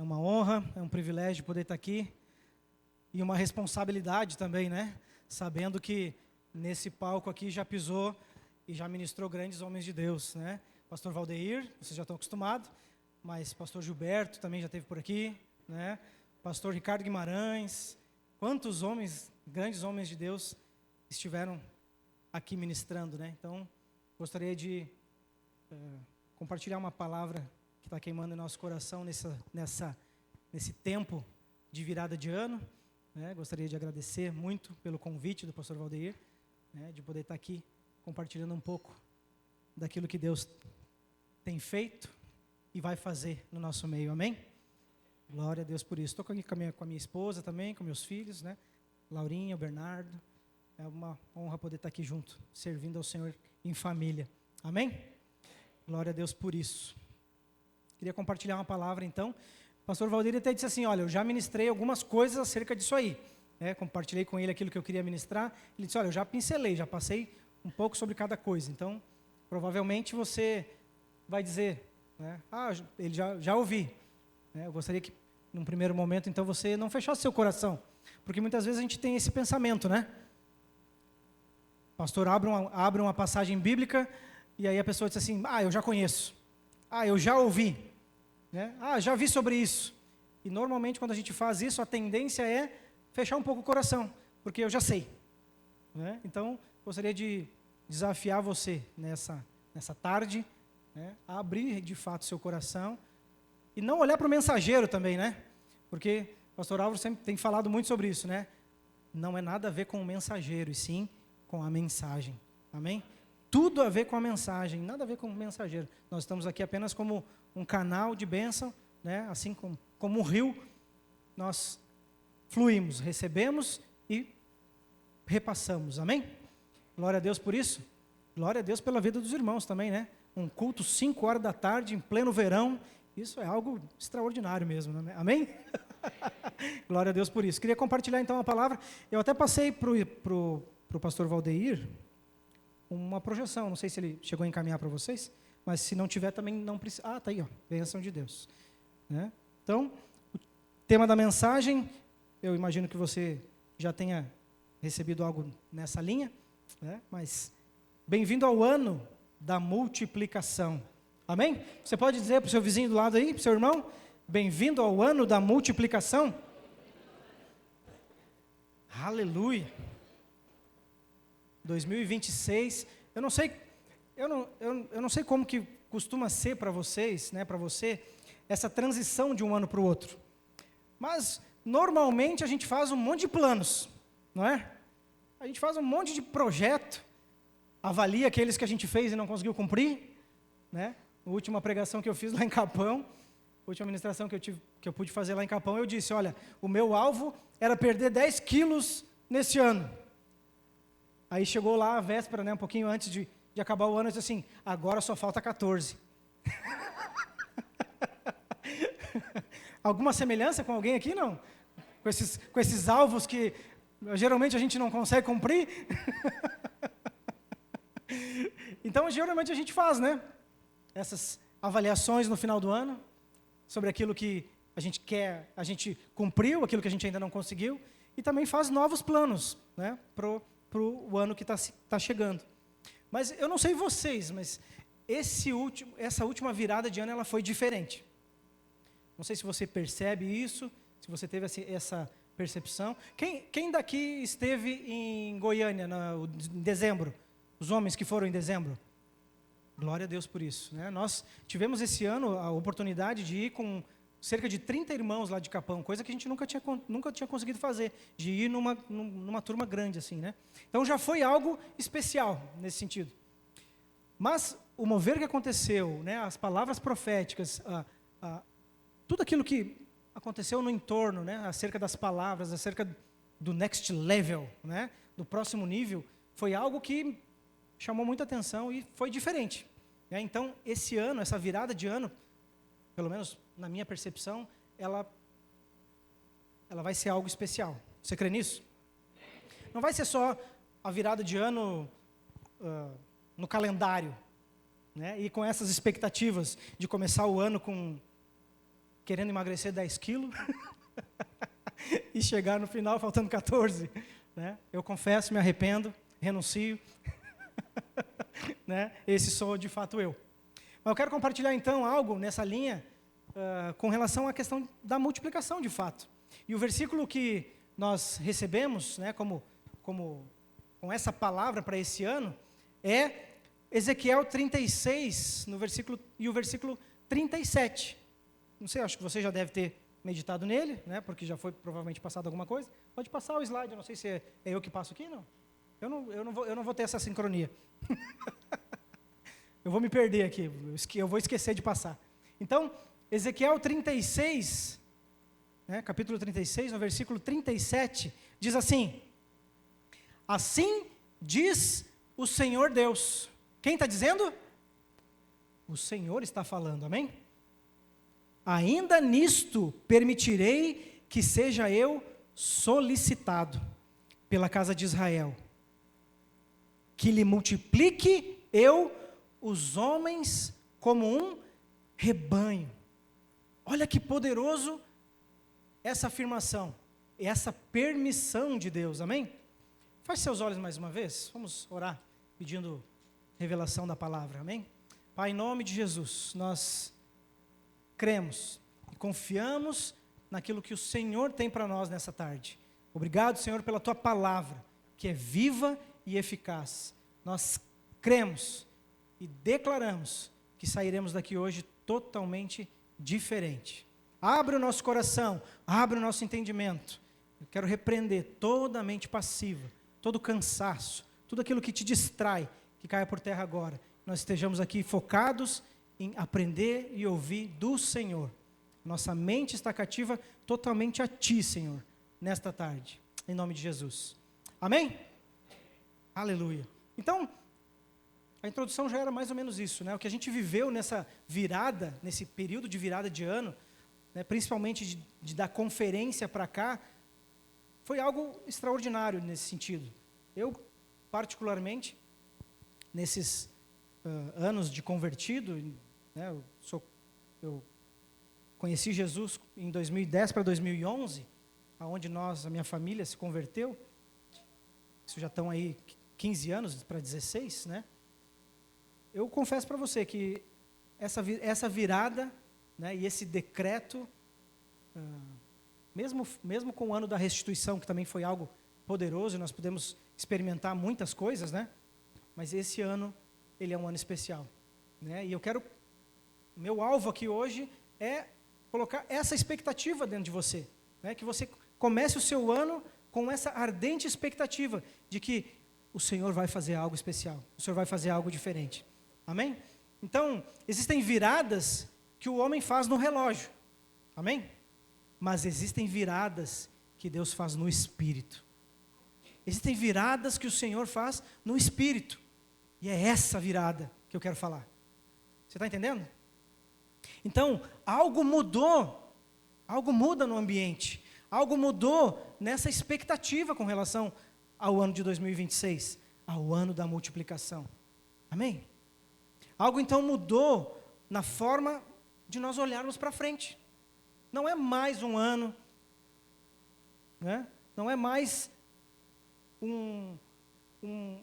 uma honra, é um privilégio poder estar aqui e uma responsabilidade também, né? Sabendo que nesse palco aqui já pisou e já ministrou grandes homens de Deus, né? Pastor Valdeir, vocês já estão acostumados, mas Pastor Gilberto também já esteve por aqui, né? Pastor Ricardo Guimarães, quantos homens, grandes homens de Deus estiveram aqui ministrando, né? Então, gostaria de compartilhar uma palavra que está queimando em nosso coração nesse tempo de virada de ano, né? Gostaria de agradecer muito pelo convite do pastor Valdeir, né? De poder estar aqui compartilhando um pouco daquilo que Deus tem feito e vai fazer no nosso meio, amém? Glória a Deus por isso. Estou aqui com a minha esposa também, com meus filhos, né? Laurinha, o Bernardo. É uma honra poder estar aqui junto, servindo ao Senhor em família, amém? Glória a Deus por isso. Queria compartilhar uma palavra, então. O pastor Valdir até disse assim, olha, eu já ministrei algumas coisas acerca disso aí. Né? Compartilhei com ele aquilo que eu queria ministrar. Ele disse, olha, eu já pincelei, já passei um pouco sobre cada coisa. Então, provavelmente você vai dizer, né? Ele já ouvi. Né? Eu gostaria que, num primeiro momento, então, você não fechasse seu coração. Porque muitas vezes a gente tem esse pensamento, né? O pastor abre uma passagem bíblica e aí a pessoa diz assim, eu já conheço. Eu já ouvi, né? Já vi sobre isso. E normalmente quando a gente faz isso, a tendência é fechar um pouco o coração, porque eu já sei, né? Então, gostaria de desafiar você nessa tarde, né? A abrir de fato seu coração e não olhar para o mensageiro também, né? Porque o pastor Álvaro sempre tem falado muito sobre isso, né? Não é nada a ver com o mensageiro, e sim com a mensagem, amém? Tudo a ver com a mensagem, nada a ver com o mensageiro. Nós estamos aqui apenas como um canal de bênção, né? Assim como um rio, nós fluímos, recebemos e repassamos, amém? Glória a Deus por isso. Glória a Deus pela vida dos irmãos também, né? Um culto 5 horas da tarde, em pleno verão, isso é algo extraordinário mesmo, né? Amém? Glória a Deus por isso. Queria compartilhar então a palavra. Eu até passei para o pastor Valdeir uma projeção, não sei se ele chegou a encaminhar para vocês, mas se não tiver também não precisa. Está aí, ó, bênção de Deus. Né? Então, o tema da mensagem, eu imagino que você já tenha recebido algo nessa linha, né? Mas bem-vindo ao ano da multiplicação. Amém? Você pode dizer para o seu vizinho do lado aí, para o seu irmão, bem-vindo ao ano da multiplicação? Aleluia! 2026, eu não sei como que costuma ser para vocês, né, para você, essa transição de um ano para o outro. Mas, normalmente, a gente faz um monte de planos, não é? A gente faz um monte de projeto, avalia aqueles que a gente fez e não conseguiu cumprir, né? A última pregação que eu fiz lá em Capão, a última ministração que eu pude fazer lá em Capão, eu disse, olha, o meu alvo era perder 10 quilos nesse ano. Aí chegou lá a véspera, né, um pouquinho antes de acabar o ano, eu disse assim, agora só falta 14. Alguma semelhança com alguém aqui, não? Com esses alvos que geralmente a gente não consegue cumprir? Então, geralmente a gente faz, né? Essas avaliações no final do ano, sobre aquilo que a gente quer, a gente cumpriu, aquilo que a gente ainda não conseguiu, e também faz novos planos, né, para o ano que está chegando. Mas eu não sei vocês, mas essa última virada de ano ela foi diferente. Não sei se você percebe isso, se você teve essa percepção. Quem daqui esteve em Goiânia em dezembro? Os homens que foram em dezembro? Glória a Deus por isso, né? Nós tivemos esse ano a oportunidade de ir com cerca de 30 irmãos lá de Capão, coisa que a gente nunca tinha conseguido fazer, de ir numa turma grande assim, né? Então já foi algo especial nesse sentido. Mas o mover que aconteceu, né, as palavras proféticas, tudo aquilo que aconteceu no entorno, né, acerca das palavras, acerca do next level, né, do próximo nível, foi algo que chamou muita atenção e foi diferente. Né? Então, esse ano, essa virada de ano, pelo menos na minha percepção, ela vai ser algo especial. Você crê nisso? Não vai ser só a virada de ano no calendário, né? E com essas expectativas de começar o ano com querendo emagrecer 10 quilos e chegar no final faltando 14, né? Eu confesso, me arrependo, renuncio, né? Esse sou de fato eu. Mas eu quero compartilhar então algo nessa linha com relação à questão da multiplicação de fato. E o versículo que nós recebemos, né, com essa palavra para esse ano, é Ezequiel 36, e o versículo 37. Não sei, acho que você já deve ter meditado nele, né, porque já foi provavelmente passado alguma coisa. Pode passar o slide, eu não sei se é eu que passo aqui, não. Eu não vou ter essa sincronia. Eu vou me perder aqui, eu vou esquecer de passar. Então, Ezequiel 36, né, capítulo 36, no versículo 37, diz assim: assim diz o Senhor Deus. Quem está dizendo? O Senhor está falando, amém? Ainda nisto permitirei que seja eu solicitado pela casa de Israel, que lhe multiplique eu os homens como um rebanho. Olha que poderoso essa afirmação, essa permissão de Deus, amém? Feche seus olhos mais uma vez, vamos orar pedindo revelação da palavra, amém? Pai, em nome de Jesus, nós cremos e confiamos naquilo que o Senhor tem para nós nessa tarde. Obrigado, Senhor, pela Tua palavra, que é viva e eficaz. Nós cremos e declaramos que sairemos daqui hoje totalmente diferente. Abre o nosso coração, abre o nosso entendimento. Eu quero repreender toda a mente passiva, todo cansaço, tudo aquilo que te distrai, que caia por terra agora. Nós estejamos aqui focados em aprender e ouvir do Senhor. Nossa mente está cativa totalmente a Ti, Senhor, nesta tarde, em nome de Jesus. Amém? Aleluia. Então, a introdução já era mais ou menos isso, né? O que a gente viveu nessa virada, nesse período de virada de ano, né, principalmente da conferência para cá, foi algo extraordinário nesse sentido. Eu, particularmente, nesses anos de convertido, né, eu conheci Jesus em 2010 para 2011, aonde a minha família se converteu. Isso já estão aí 15 anos para 16, né? Eu confesso para você que essa virada, né, e esse decreto, mesmo com o ano da restituição, que também foi algo poderoso, e nós pudemos experimentar muitas coisas, né? Mas esse ano, ele é um ano especial, né? E meu alvo aqui hoje é colocar essa expectativa dentro de você, né? Que você comece o seu ano com essa ardente expectativa de que o Senhor vai fazer algo especial, o Senhor vai fazer algo diferente. Amém? Então, existem viradas que o homem faz no relógio. Amém? Mas existem viradas que Deus faz no Espírito. Existem viradas que o Senhor faz no Espírito. E é essa virada que eu quero falar. Você está entendendo? Então, algo mudou. Algo muda no ambiente. Algo mudou nessa expectativa com relação ao ano de 2026. Ao ano da multiplicação. Amém? Algo então mudou na forma de nós olharmos para frente. Não é mais um ano, né? Não é mais um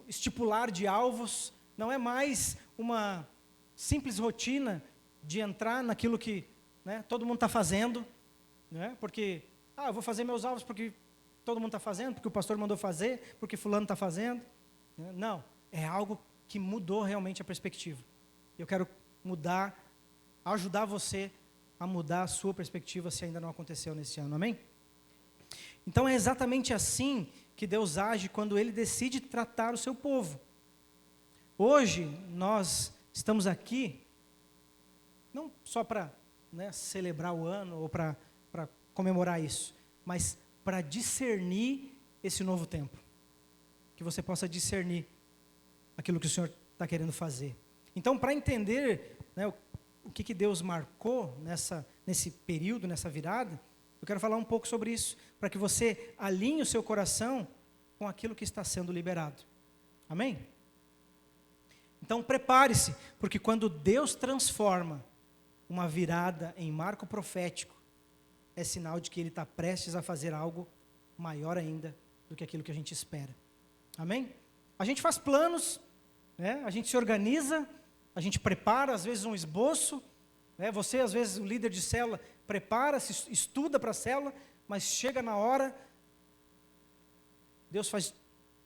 estipular de alvos, não é mais uma simples rotina de entrar naquilo que, né, todo mundo está fazendo, né? Porque, eu vou fazer meus alvos porque todo mundo está fazendo, porque o pastor mandou fazer, porque fulano está fazendo. Não, é algo que mudou realmente a perspectiva. Eu quero ajudar você a mudar a sua perspectiva se ainda não aconteceu nesse ano, amém? Então é exatamente assim que Deus age quando Ele decide tratar o seu povo. Hoje nós estamos aqui, não só para, né, celebrar o ano ou para comemorar isso, mas para discernir esse novo tempo. Que você possa discernir aquilo que o Senhor está querendo fazer. Então, para entender, né, o que Deus marcou nesse período, nessa virada, eu quero falar um pouco sobre isso, para que você alinhe o seu coração com aquilo que está sendo liberado. Amém? Então, prepare-se, porque quando Deus transforma uma virada em marco profético, é sinal de que Ele está prestes a fazer algo maior ainda do que aquilo que a gente espera. Amém? A gente faz planos, né? A gente se organiza, a gente prepara, às vezes, um esboço. Né? Você, às vezes, o líder de célula, prepara, se estuda para a célula, mas chega na hora, Deus faz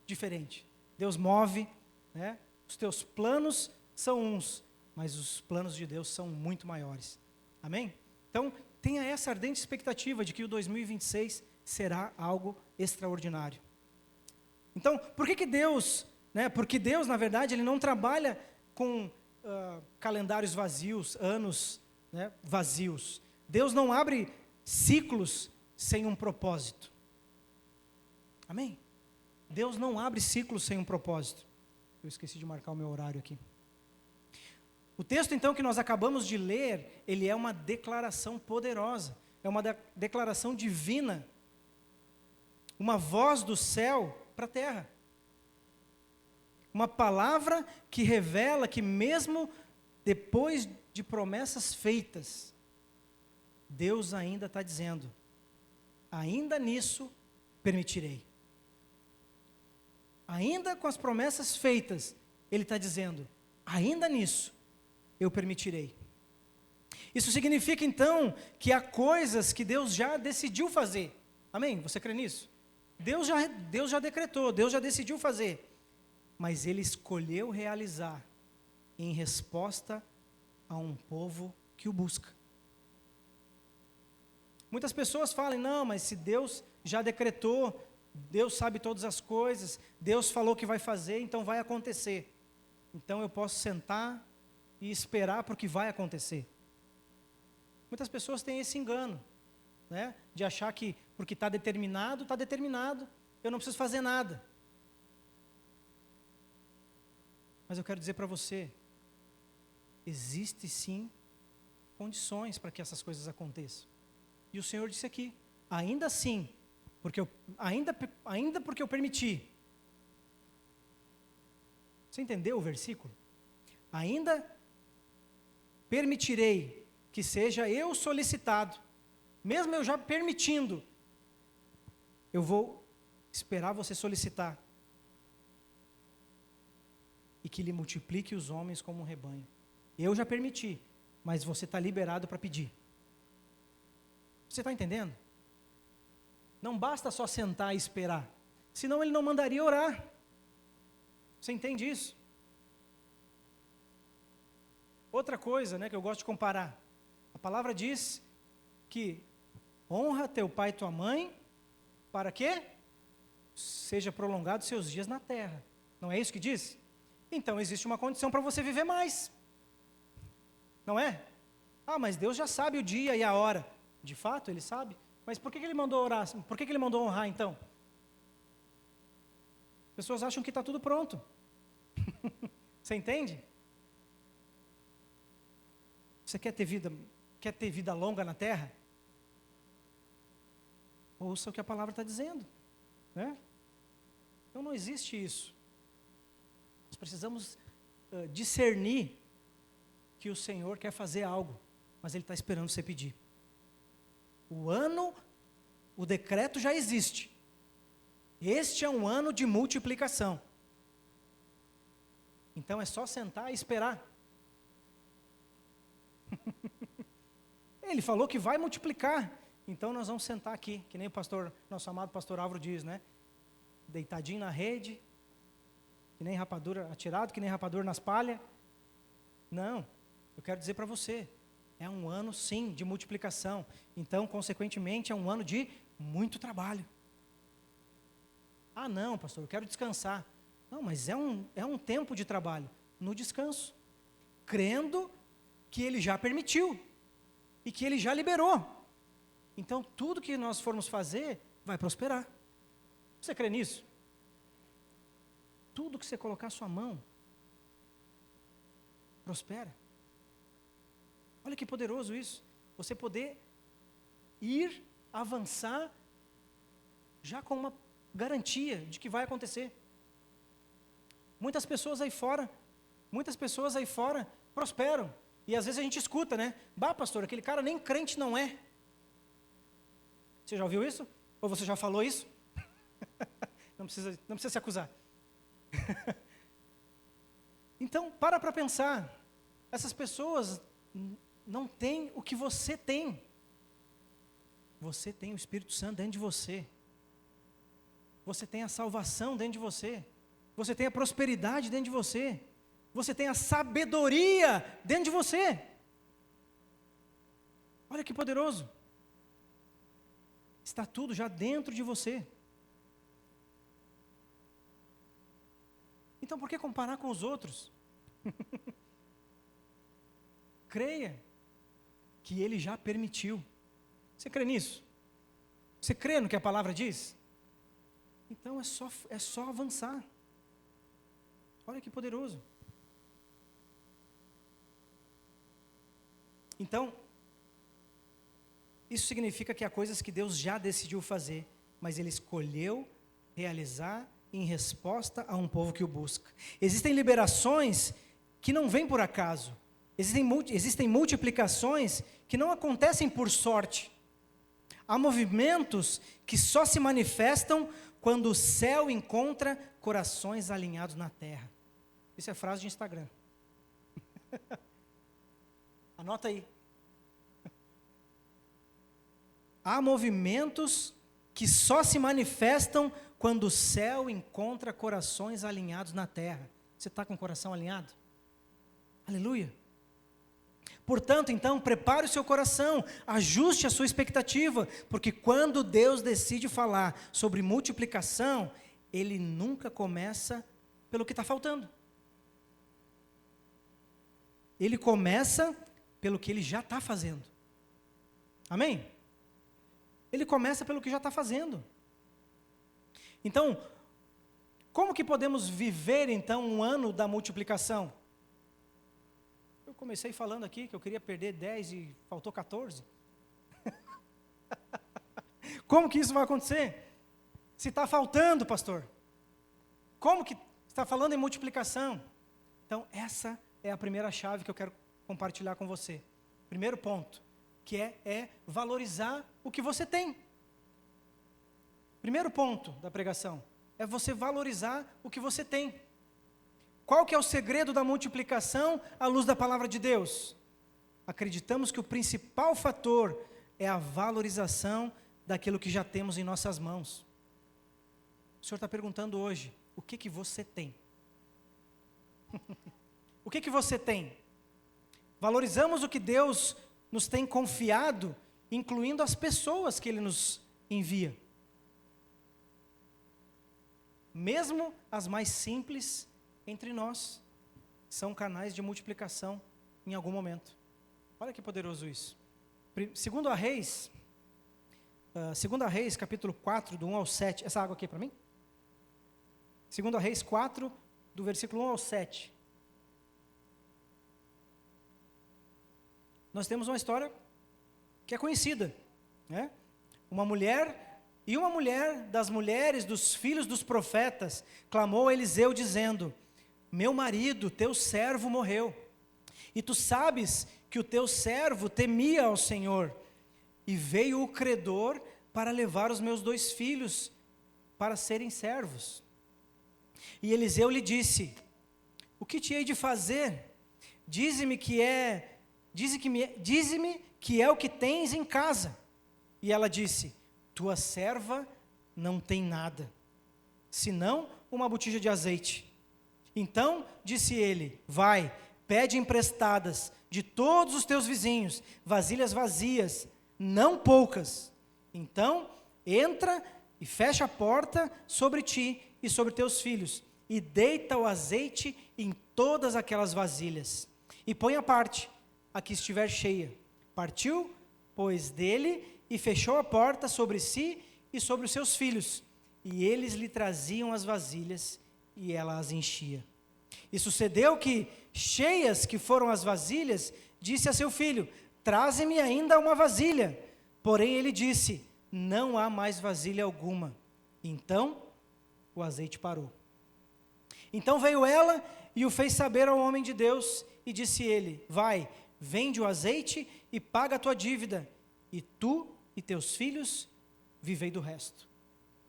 diferente. Deus move, né? Os teus planos são uns, mas os planos de Deus são muito maiores. Amém? Então, tenha essa ardente expectativa de que o 2026 será algo extraordinário. Então, por que Deus, né? Porque Deus, na verdade, Ele não trabalha com calendários vazios, anos, né, vazios. Deus não abre ciclos sem um propósito. Amém? Deus não abre ciclos sem um propósito. Eu esqueci de marcar o meu horário aqui. O texto, então, que nós acabamos de ler, ele é uma declaração poderosa. É uma declaração divina. Uma voz do céu para a terra. Uma palavra que revela que mesmo depois de promessas feitas, Deus ainda está dizendo, ainda nisso permitirei. Ainda com as promessas feitas, Ele está dizendo, ainda nisso eu permitirei. Isso significa então que há coisas que Deus já decidiu fazer. Amém? Você crê nisso? Deus já decretou, Deus já decidiu fazer. Mas Ele escolheu realizar em resposta a um povo que o busca. Muitas pessoas falam, não, mas se Deus já decretou, Deus sabe todas as coisas, Deus falou que vai fazer, então vai acontecer. Então eu posso sentar e esperar porque vai acontecer. Muitas pessoas têm esse engano, né, de achar que porque está determinado, eu não preciso fazer nada. Mas eu quero dizer para você, existe sim condições para que essas coisas aconteçam. E o Senhor disse aqui, ainda assim, ainda porque eu permiti. Você entendeu o versículo? Ainda permitirei que seja eu solicitado, mesmo eu já permitindo, eu vou esperar você solicitar. E que Ele multiplique os homens como um rebanho. Eu já permiti, mas você está liberado para pedir. Você está entendendo? Não basta só sentar e esperar, senão Ele não mandaria orar. Você entende isso? Outra coisa, né, que eu gosto de comparar. A palavra diz que honra teu pai e tua mãe, para que seja prolongado seus dias na terra. Não é isso que diz? Então existe uma condição para você viver mais. Não é? Ah, mas Deus já sabe o dia e a hora. De fato, Ele sabe. Mas por que Ele mandou orar? Por que Ele mandou honrar, então? Pessoas acham que está tudo pronto. Você entende? Você quer ter vida longa na terra? Ouça o que a palavra está dizendo. Né? Então não existe isso. Nós precisamos discernir que o Senhor quer fazer algo, mas Ele está esperando você pedir. O decreto já existe. Este é um ano de multiplicação. Então é só sentar e esperar. Ele falou que vai multiplicar. Então nós vamos sentar aqui, que nem o nosso amado pastor Álvaro diz, né? Deitadinho na rede, que nem rapadura, atirado, que nem rapadura nas palhas. Não, eu quero dizer para você, é um ano sim de multiplicação. Então, consequentemente, é um ano de muito trabalho. Ah não, pastor, eu quero descansar. Não, mas é um tempo de trabalho, no descanso. Crendo que Ele já permitiu, e que Ele já liberou. Então, tudo que nós formos fazer, vai prosperar. Você crê nisso? Tudo que você colocar a sua mão, prospera. Olha que poderoso isso. Você poder ir, avançar, já com uma garantia de que vai acontecer. Muitas pessoas aí fora prosperam. E às vezes a gente escuta, né? Bah, pastor, aquele cara nem crente não é. Você já ouviu isso? Ou você já falou isso? Não precisa se acusar. Então, para pensar. Essas pessoas não têm o que você tem. Você tem o Espírito Santo dentro de você. Você tem a salvação dentro de você. Você tem a prosperidade dentro de você. Você tem a sabedoria dentro de você. Olha que poderoso. Está tudo já dentro de você. Então por que comparar com os outros? Creia que Ele já permitiu. Você crê nisso? Você crê no que a palavra diz? Então é só avançar. Olha que poderoso. Então, isso significa que há coisas que Deus já decidiu fazer, mas Ele escolheu realizar em resposta a um povo que o busca. Existem liberações que não vêm por acaso. Existem multiplicações que não acontecem por sorte. Há movimentos que só se manifestam quando o céu encontra corações alinhados na terra. Isso é frase de Instagram. Anota aí. Há movimentos que só se manifestam quando o céu encontra corações alinhados na terra. Você está com o coração alinhado? Aleluia. Portanto, então, prepare o seu coração, ajuste a sua expectativa, porque quando Deus decide falar sobre multiplicação, Ele nunca começa pelo que está faltando. Ele começa pelo que Ele já está fazendo. Amém? Ele começa pelo que já está fazendo. Então, como que podemos viver, então, um ano da multiplicação? Eu comecei falando aqui que eu queria perder 10 e faltou 14. Como que isso vai acontecer? Se está faltando, pastor. Como que está falando em multiplicação? Então, essa é a primeira chave que eu quero compartilhar com você. Primeiro ponto, que é valorizar o que você tem. Primeiro ponto da pregação, é você valorizar o que você tem. Qual que é o segredo da multiplicação à luz da palavra de Deus? Acreditamos que o principal fator é a valorização daquilo que já temos em nossas mãos. O Senhor está perguntando hoje, o que você tem? O que você tem? Valorizamos o que Deus nos tem confiado, incluindo as pessoas que Ele nos envia. Mesmo as mais simples entre nós, são canais de multiplicação em algum momento. Olha que poderoso isso. Segundo a Reis, capítulo 4, do 1 ao 7. Essa água aqui é para mim? Segundo a Reis 4, do versículo 1 ao 7. Nós temos uma história que é conhecida, né? Uma mulher das mulheres dos filhos dos profetas clamou a Eliseu dizendo: meu marido, teu servo, morreu, e tu sabes que o teu servo temia ao Senhor, e veio o credor para levar os meus 2 filhos para serem servos. E Eliseu lhe disse: o que te hei de fazer? Dize-me que é o que tens em casa. E ela disse: tua serva não tem nada, senão uma botija de azeite. Então disse ele: vai, pede emprestadas de todos os teus vizinhos, vasilhas vazias, não poucas. Então entra e fecha a porta sobre ti e sobre teus filhos, e deita o azeite em todas aquelas vasilhas, e põe à parte a que estiver cheia. Partiu, pois, dele, e fechou a porta sobre si e sobre os seus filhos, e eles lhe traziam as vasilhas, e ela as enchia. E sucedeu que, cheias que foram as vasilhas, disse a seu filho: traze-me ainda uma vasilha. Porém ele disse: não há mais vasilha alguma. Então o azeite parou. Então veio ela e o fez saber ao homem de Deus, e disse ele: vai, vende o azeite e paga a tua dívida, e tu e teus filhos vivei do resto.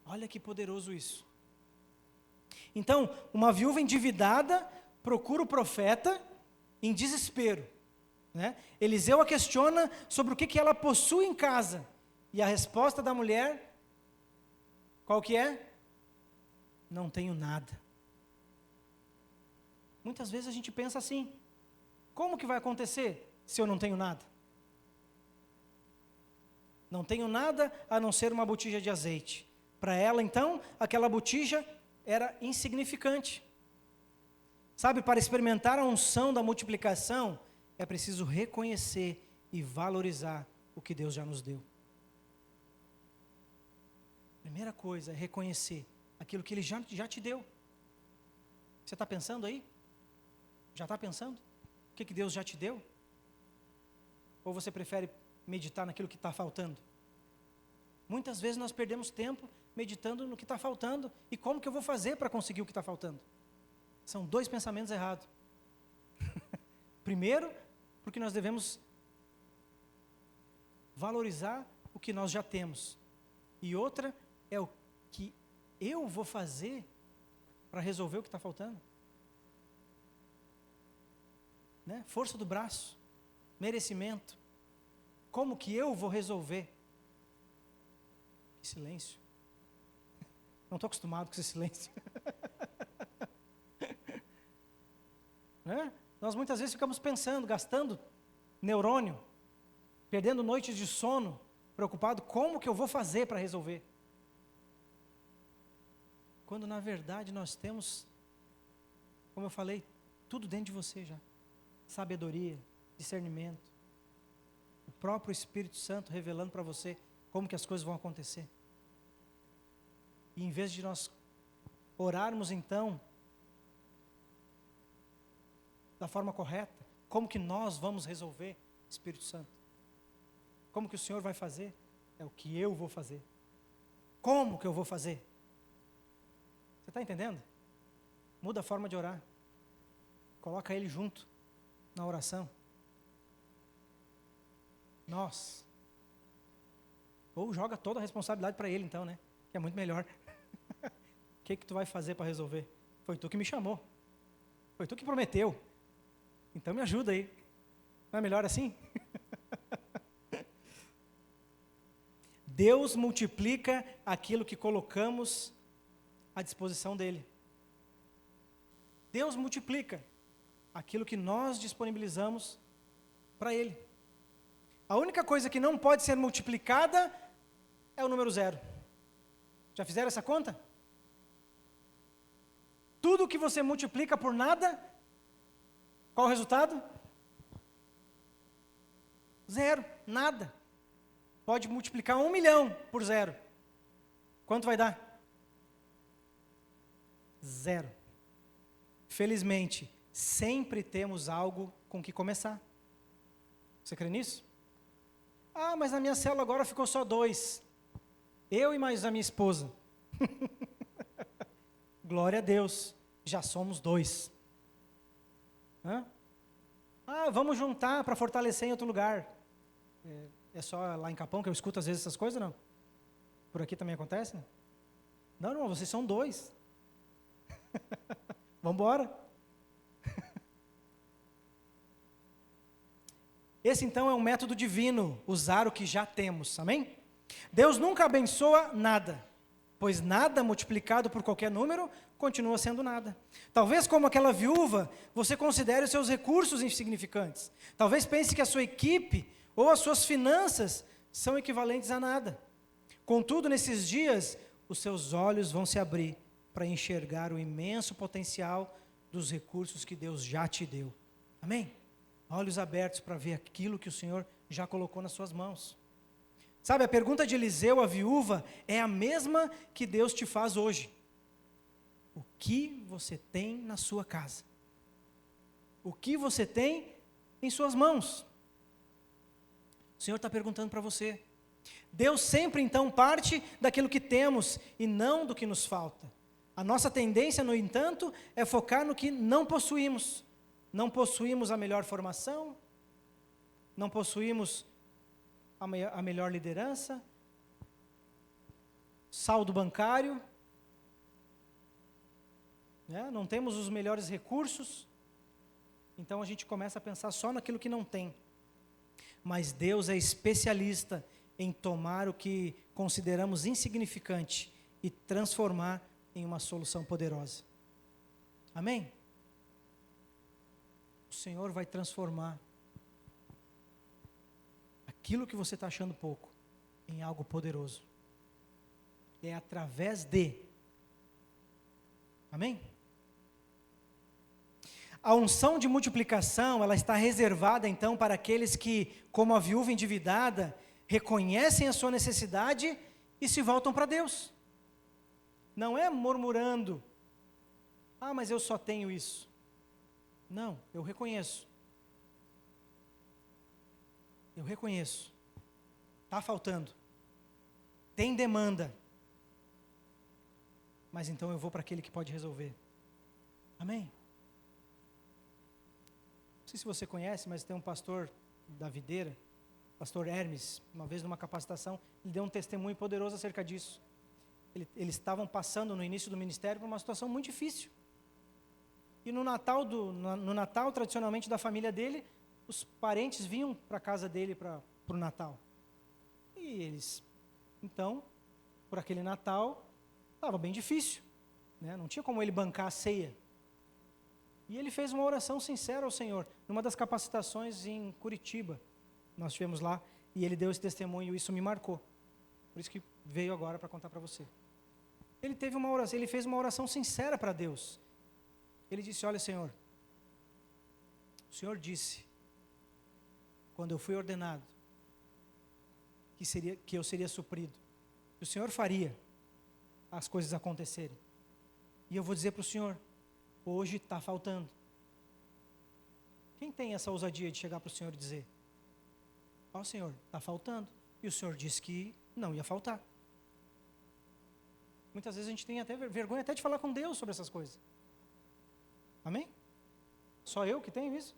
Olha que poderoso isso. Então, uma viúva endividada procura o profeta em desespero, né? Eliseu a questiona sobre o que ela possui em casa, e a resposta da mulher, qual que é? Não tenho nada. Muitas vezes a gente pensa assim, como que vai acontecer se eu não tenho nada? Não tenho nada a não ser uma botija de azeite. Para ela, então, aquela botija era insignificante. Sabe, para experimentar a unção da multiplicação, é preciso reconhecer e valorizar o que Deus já nos deu. Primeira coisa é reconhecer aquilo que Ele já te deu. Você está pensando aí? Já está pensando? O que Deus já te deu? Ou você prefere meditar naquilo que está faltando? Muitas vezes nós perdemos tempo meditando no que está faltando. E como que eu vou fazer para conseguir o que está faltando? São dois pensamentos errados. Primeiro, porque nós devemos valorizar o que nós já temos. E outra é o que eu vou fazer para resolver o que está faltando. Né? Força do braço, merecimento. Como que eu vou resolver? Silêncio. Não estou acostumado com esse silêncio. Né? Nós muitas vezes ficamos pensando, gastando neurônio, perdendo noites de sono, preocupado como que eu vou fazer para resolver. Quando na verdade nós temos, como eu falei, tudo dentro de você já. Sabedoria, discernimento. O próprio Espírito Santo revelando para você como que as coisas vão acontecer. E em vez de nós orarmos então, da forma correta, como que nós vamos resolver, Espírito Santo? Como que o Senhor vai fazer? É o que eu vou fazer. Como que eu vou fazer? Você está entendendo? Muda a forma de orar. Coloca Ele junto na oração. Nós. Ou joga toda a responsabilidade para Ele então, né? Que é muito melhor. O que tu vai fazer para resolver? Foi tu que me chamou. Foi tu que prometeu. Então me ajuda aí. Não é melhor assim? Deus multiplica aquilo que colocamos à disposição dEle. Deus multiplica aquilo que nós disponibilizamos para Ele. A única coisa que não pode ser multiplicada é o número 0. Já fizeram essa conta? Tudo que você multiplica por nada, qual o resultado? 0, nada. Pode multiplicar 1 milhão por 0. Quanto vai dar? 0. Felizmente, sempre temos algo com que começar. Você crê nisso? Ah, mas na minha célula agora ficou só 2. Eu e mais a minha esposa. Glória a Deus, já somos 2. Ah, vamos juntar para fortalecer em outro lugar. É só lá em Capão que eu escuto às vezes essas coisas, não? Por aqui também acontece? Não, não, vocês são 2. Vamos embora. Esse então é um método divino, usar o que já temos, amém? Deus nunca abençoa nada, pois nada multiplicado por qualquer número continua sendo nada. Talvez como aquela viúva, você considere os seus recursos insignificantes. Talvez pense que a sua equipe ou as suas finanças são equivalentes a nada. Contudo, nesses dias, os seus olhos vão se abrir para enxergar o imenso potencial dos recursos que Deus já te deu. Amém? Olhos abertos para ver aquilo que o Senhor já colocou nas suas mãos. Sabe, a pergunta de Eliseu à viúva é a mesma que Deus te faz hoje. O que você tem na sua casa? O que você tem em suas mãos? O Senhor está perguntando para você. Deus sempre então parte daquilo que temos e não do que nos falta. A nossa tendência, no entanto, é focar no que não possuímos. Não possuímos a melhor formação, não possuímos a melhor liderança, saldo bancário, né? Não temos os melhores recursos, então a gente começa a pensar só naquilo que não tem. Mas Deus é especialista em tomar o que consideramos insignificante e transformar em uma solução poderosa. Amém? O Senhor vai transformar aquilo que você está achando pouco em algo poderoso. É através de. Amém? A unção de multiplicação, ela está reservada então para aqueles que, como a viúva endividada, reconhecem a sua necessidade e se voltam para Deus. Não é murmurando, mas eu só tenho isso. Não, eu reconheço. Eu reconheço. Está faltando. Tem demanda. Mas então eu vou para aquele que pode resolver. Amém? Não sei se você conhece, mas tem um pastor da Videira, pastor Hermes, uma vez numa capacitação, ele deu um testemunho poderoso acerca disso. Eles estavam passando no início do ministério por uma situação muito difícil. E no Natal, tradicionalmente, da família dele, os parentes vinham para a casa dele para o Natal. E eles, então, por aquele Natal, estava bem difícil, né? Não tinha como ele bancar a ceia. E ele fez uma oração sincera ao Senhor, numa das capacitações em Curitiba. Nós estivemos lá, e ele deu esse testemunho, e isso me marcou. Por isso que veio agora para contar para você. Ele fez uma oração sincera para Deus. Ele disse: olha, Senhor, o Senhor disse, quando eu fui ordenado, que eu seria suprido, que o Senhor faria as coisas acontecerem. E eu vou dizer para o Senhor, hoje está faltando. Quem tem essa ousadia de chegar para o Senhor e dizer: ó, Senhor, está faltando. E o Senhor disse que não ia faltar. Muitas vezes a gente tem até vergonha até de falar com Deus sobre essas coisas. Amém? Só eu que tenho isso?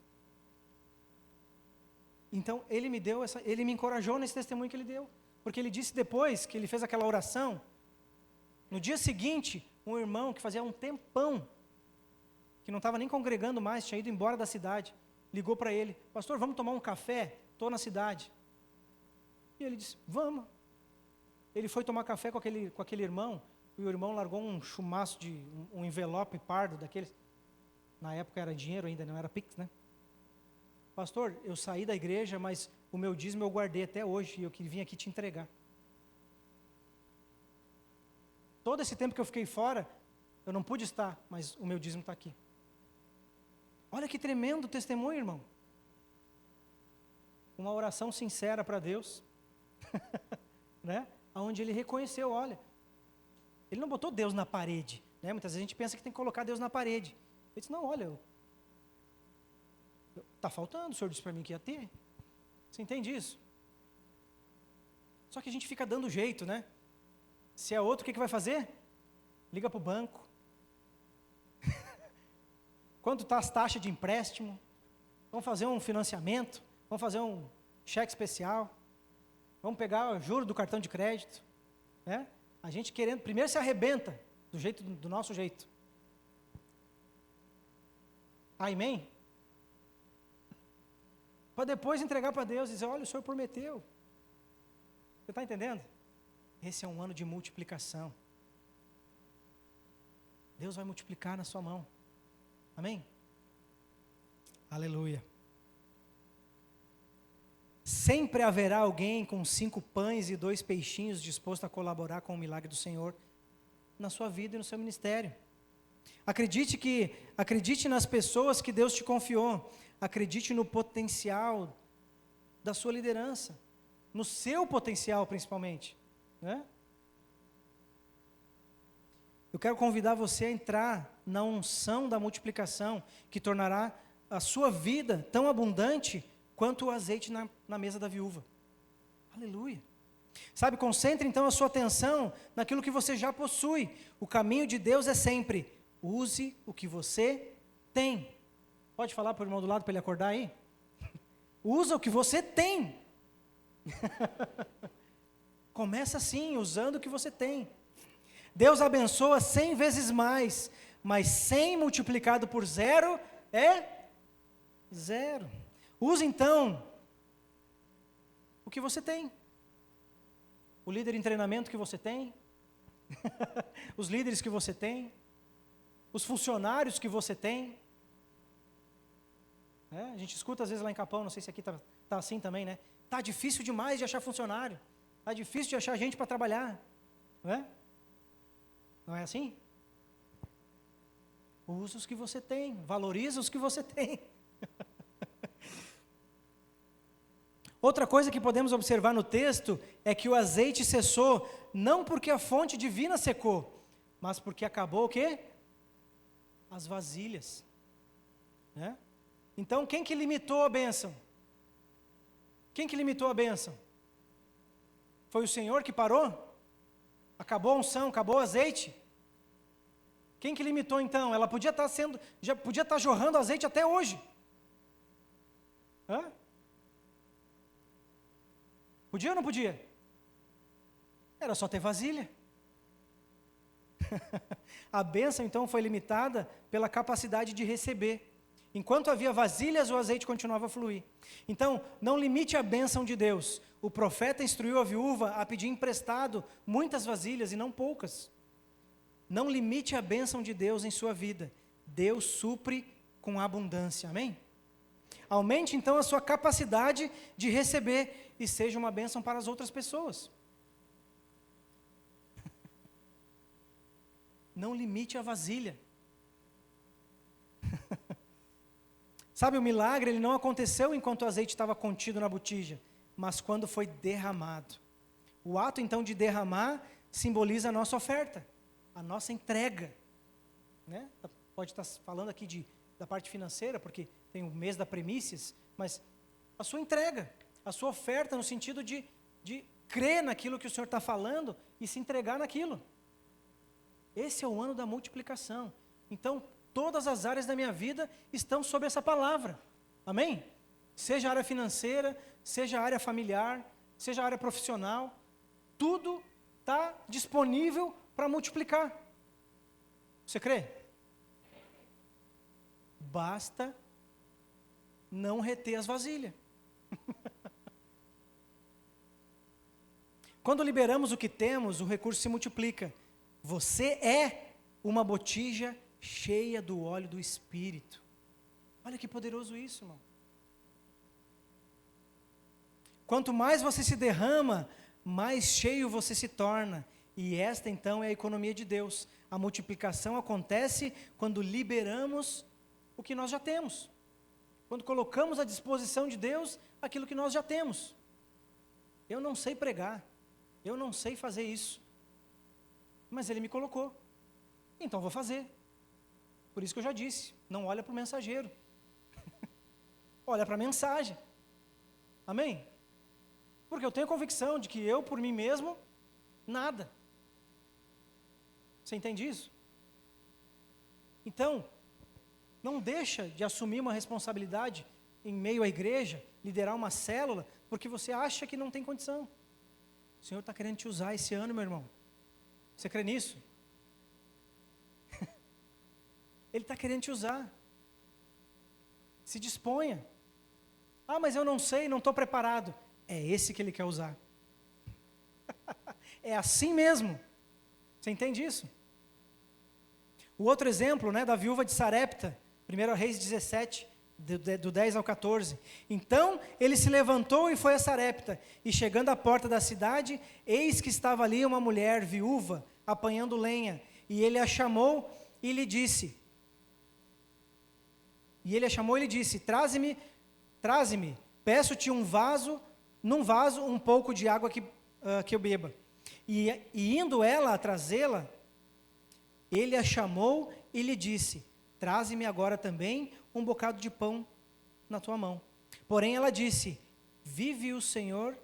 Então, ele me encorajou nesse testemunho que ele deu. Porque ele disse depois que ele fez aquela oração, no dia seguinte, um irmão que fazia um tempão, que não estava nem congregando mais, tinha ido embora da cidade, ligou para ele: pastor, vamos tomar um café? Estou na cidade. E ele disse: vamos. Ele foi tomar café com aquele irmão, e o irmão largou um chumaço de um envelope pardo daqueles. Na época era dinheiro ainda, não era Pix, né? Pastor, eu saí da igreja, mas o meu dízimo eu guardei até hoje, e eu vim aqui te entregar. Todo esse tempo que eu fiquei fora, eu não pude estar, mas o meu dízimo está aqui. Olha que tremendo testemunho, irmão. Uma oração sincera para Deus, né? Onde ele reconheceu, olha, ele não botou Deus na parede, né? Muitas vezes a gente pensa que tem que colocar Deus na parede. Ele disse: não, olha, está faltando, o Senhor disse para mim que ia ter. Você entende isso? Só que a gente fica dando jeito, né? Se é outro, o que vai fazer? Liga para o banco. Quanto está as taxas de empréstimo? Vamos fazer um financiamento? Vamos fazer um cheque especial? Vamos pegar o juro do cartão de crédito? Né? A gente querendo, primeiro se arrebenta do nosso jeito. Amém? Para depois entregar para Deus e dizer: olha, o Senhor prometeu. Você está entendendo? Esse é um ano de multiplicação. Deus vai multiplicar na sua mão. Amém? Aleluia. Sempre haverá alguém com 5 pães e 2 peixinhos disposto a colaborar com o milagre do Senhor na sua vida e no seu ministério. Acredite nas pessoas que Deus te confiou. Acredite no potencial da sua liderança, no seu potencial principalmente, né? Eu quero convidar você a entrar na unção da multiplicação, que tornará a sua vida tão abundante quanto o azeite na mesa da viúva. Aleluia. Sabe, concentre então a sua atenção naquilo que você já possui. O caminho de Deus é sempre: use o que você tem. Pode falar para o irmão do lado para ele acordar aí? Usa o que você tem. Começa assim, usando o que você tem. Deus abençoa 100 vezes mais, mas 100 multiplicado por zero é zero. Use então o que você tem. O líder em treinamento que você tem, os líderes que você tem, os funcionários que você tem. A gente escuta às vezes lá em Capão, não sei se aqui tá assim também, né? Tá difícil demais de achar funcionário, tá difícil de achar gente para trabalhar, não é? Não é assim? Usa os que você tem, valoriza os que você tem. Outra coisa que podemos observar no texto é que o azeite cessou, não porque a fonte divina secou, mas porque acabou o quê? As vasilhas. Né? Então, quem que limitou a bênção? Quem que limitou a bênção? Foi o Senhor que parou? Acabou a unção, acabou o azeite? Quem que limitou então? Ela podia estar já podia estar jorrando azeite até hoje. Hã? Podia ou não podia? Era só ter vasilha. A bênção então foi limitada pela capacidade de receber. Enquanto havia vasilhas, o azeite continuava a fluir. Então, não limite a bênção de Deus. O profeta instruiu a viúva a pedir emprestado muitas vasilhas e não poucas. Não limite a bênção de Deus em sua vida. Deus supre com abundância. Amém? Aumente então a sua capacidade de receber e seja uma bênção para as outras pessoas. Não limite a vasilha. Sabe, o milagre ele não aconteceu enquanto o azeite estava contido na botija, mas quando foi derramado. O ato então de derramar simboliza a nossa oferta, a nossa entrega. Né? Pode estar falando aqui da parte financeira, porque tem o mês da primícias, mas a sua entrega, a sua oferta no sentido de crer naquilo que o Senhor está falando e se entregar naquilo. Esse é o ano da multiplicação. Então, todas as áreas da minha vida estão sob essa palavra. Amém? Seja a área financeira, seja a área familiar, seja a área profissional, tudo está disponível para multiplicar. Você crê? Basta não reter as vasilhas. Quando liberamos o que temos, o recurso se multiplica. Você é uma botija cheia do óleo do Espírito. Olha que poderoso isso, irmão. Quanto mais você se derrama, mais cheio você se torna. E esta então é a economia de Deus. A multiplicação acontece quando liberamos o que nós já temos. Quando colocamos à disposição de Deus aquilo que nós já temos. Eu não sei pregar, eu não sei fazer isso, mas Ele me colocou, então vou fazer. Por isso que eu já disse, não olha para o mensageiro, olha para a mensagem. Amém? Porque eu tenho a convicção de que eu, por mim mesmo, nada. Você entende isso? Então, não deixa de assumir uma responsabilidade em meio à igreja, liderar uma célula, porque você acha que não tem condição. O Senhor está querendo te usar esse ano, meu irmão. Você crê nisso? Ele está querendo te usar. Se disponha. Ah, mas eu não sei, não estou preparado. É esse que Ele quer usar. É assim mesmo. Você entende isso? O outro exemplo, né, da viúva de Sarepta, 1 Reis 17, do 10 ao 14. Então ele se levantou e foi a Sarepta, e chegando à porta da cidade, eis que estava ali uma mulher viúva, apanhando lenha, e ele a chamou e lhe disse, traze-me, peço-te num vaso um pouco de água que eu beba. E indo ela a trazê-la, ele a chamou e lhe disse, traze-me agora também um bocado de pão na tua mão. Porém ela disse, vive o Senhor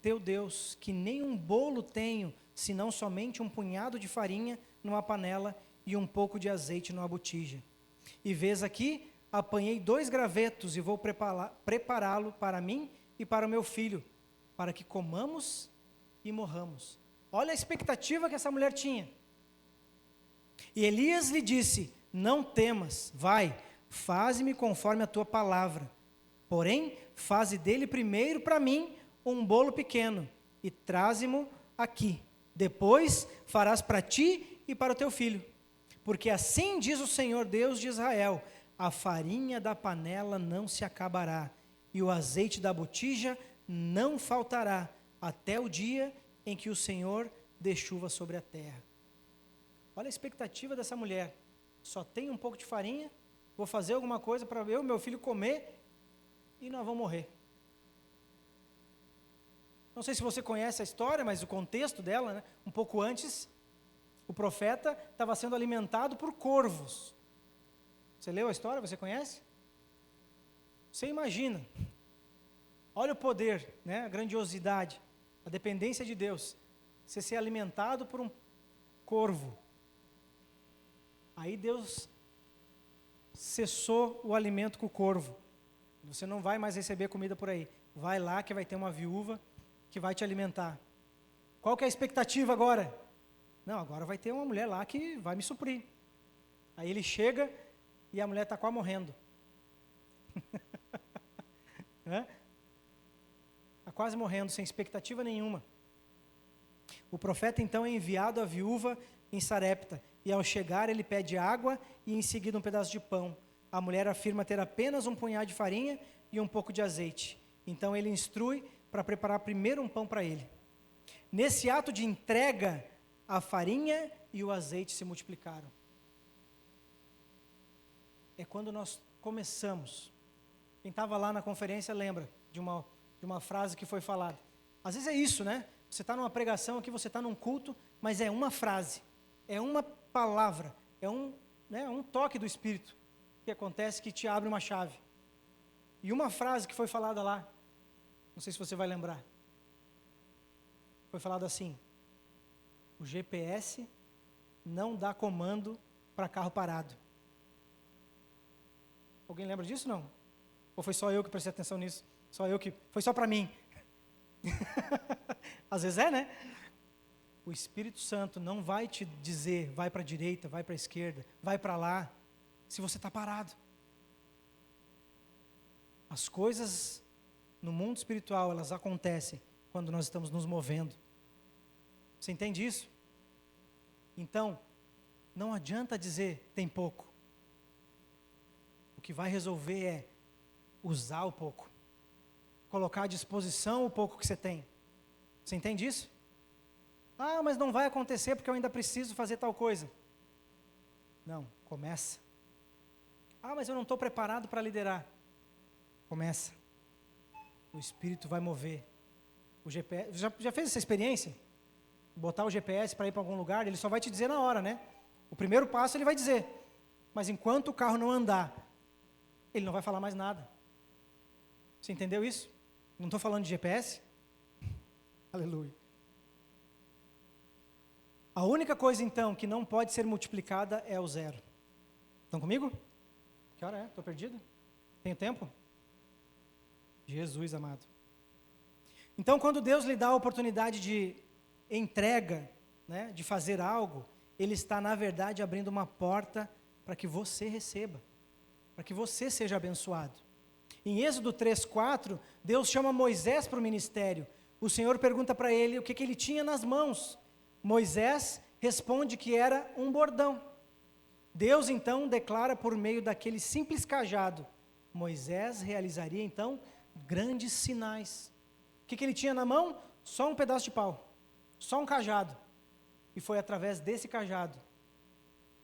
teu Deus, que nem um bolo tenho, senão somente um punhado de farinha numa panela e um pouco de azeite numa botija. E vês aqui apanhei 2 gravetos e vou prepará-lo para mim e para o meu filho, para que comamos e morramos. Olha a expectativa que essa mulher tinha. E Elias lhe disse: não temas, vai, faze-me conforme a tua palavra. Porém, faze dele primeiro para mim um bolo pequeno e traze-mo aqui. Depois farás para ti e para o teu filho. Porque assim diz o Senhor Deus de Israel: a farinha da panela não se acabará, e o azeite da botija não faltará, até o dia em que o Senhor dê chuva sobre a terra. Olha a expectativa dessa mulher. Só tem um pouco de farinha, vou fazer alguma coisa para eu e meu filho comer, e nós vamos morrer. Não sei se você conhece a história, mas o contexto dela, né? Um pouco antes, o profeta estava sendo alimentado por corvos. Você leu a história? Você conhece? Você imagina. Olha o poder, né? A grandiosidade, a dependência de Deus. Você ser alimentado por um corvo. Aí Deus cessou o alimento com o corvo. Você não vai mais receber comida por aí. Vai lá que vai ter uma viúva que vai te alimentar. Qual que é a expectativa agora? Não, agora vai ter uma mulher lá que vai me suprir. Aí ele chega e a mulher está quase morrendo. Está quase morrendo, sem expectativa nenhuma. O profeta então é enviado à viúva em Sarepta, e ao chegar ele pede água e em seguida um pedaço de pão. A mulher afirma ter apenas um punhado de farinha e um pouco de azeite. Então ele instrui para preparar primeiro um pão para ele. Nesse ato de entrega, a farinha e o azeite se multiplicaram. É quando nós começamos. Quem estava lá na conferência lembra de uma frase que foi falada. Às vezes é isso, né? Você está numa pregação aqui, você está num culto, mas é uma frase, é uma palavra, é um toque do Espírito que acontece, que te abre uma chave. E uma frase que foi falada lá, não sei se você vai lembrar, foi falado assim: o GPS não dá comando para carro parado. Alguém lembra disso, não? Ou foi só eu que prestei atenção nisso? Foi só para mim? Às vezes é, né? O Espírito Santo não vai te dizer, vai para a direita, vai para a esquerda, vai para lá, se você está parado. As coisas no mundo espiritual, elas acontecem quando nós estamos nos movendo. Você entende isso? Então, não adianta dizer, tem pouco. O que vai resolver é usar o pouco. Colocar à disposição o pouco que você tem. Você entende isso? Ah, mas não vai acontecer porque eu ainda preciso fazer tal coisa. Não, começa. Ah, mas eu não estou preparado para liderar. Começa. O Espírito vai mover. O GPS, já fez essa experiência? Botar o GPS para ir para algum lugar, ele só vai te dizer na hora, né? O primeiro passo ele vai dizer. Mas enquanto o carro não andar, ele não vai falar mais nada. Você entendeu isso? Não estou falando de GPS? Aleluia. A única coisa, então, que não pode ser multiplicada é o zero. Estão comigo? Que hora é? Estou perdido? Tenho tempo? Jesus amado. Então, quando Deus lhe dá a oportunidade de entrega, né, de fazer algo, Ele está, na verdade, abrindo uma porta para que você receba, para que você seja abençoado. Em Êxodo 3:4, Deus chama Moisés para o ministério. O Senhor pergunta para ele o que ele tinha nas mãos. Moisés responde que era um bordão. Deus então declara por meio daquele simples cajado. Moisés realizaria então grandes sinais. O que ele tinha na mão? Só um pedaço de pau, só um cajado. E foi através desse cajado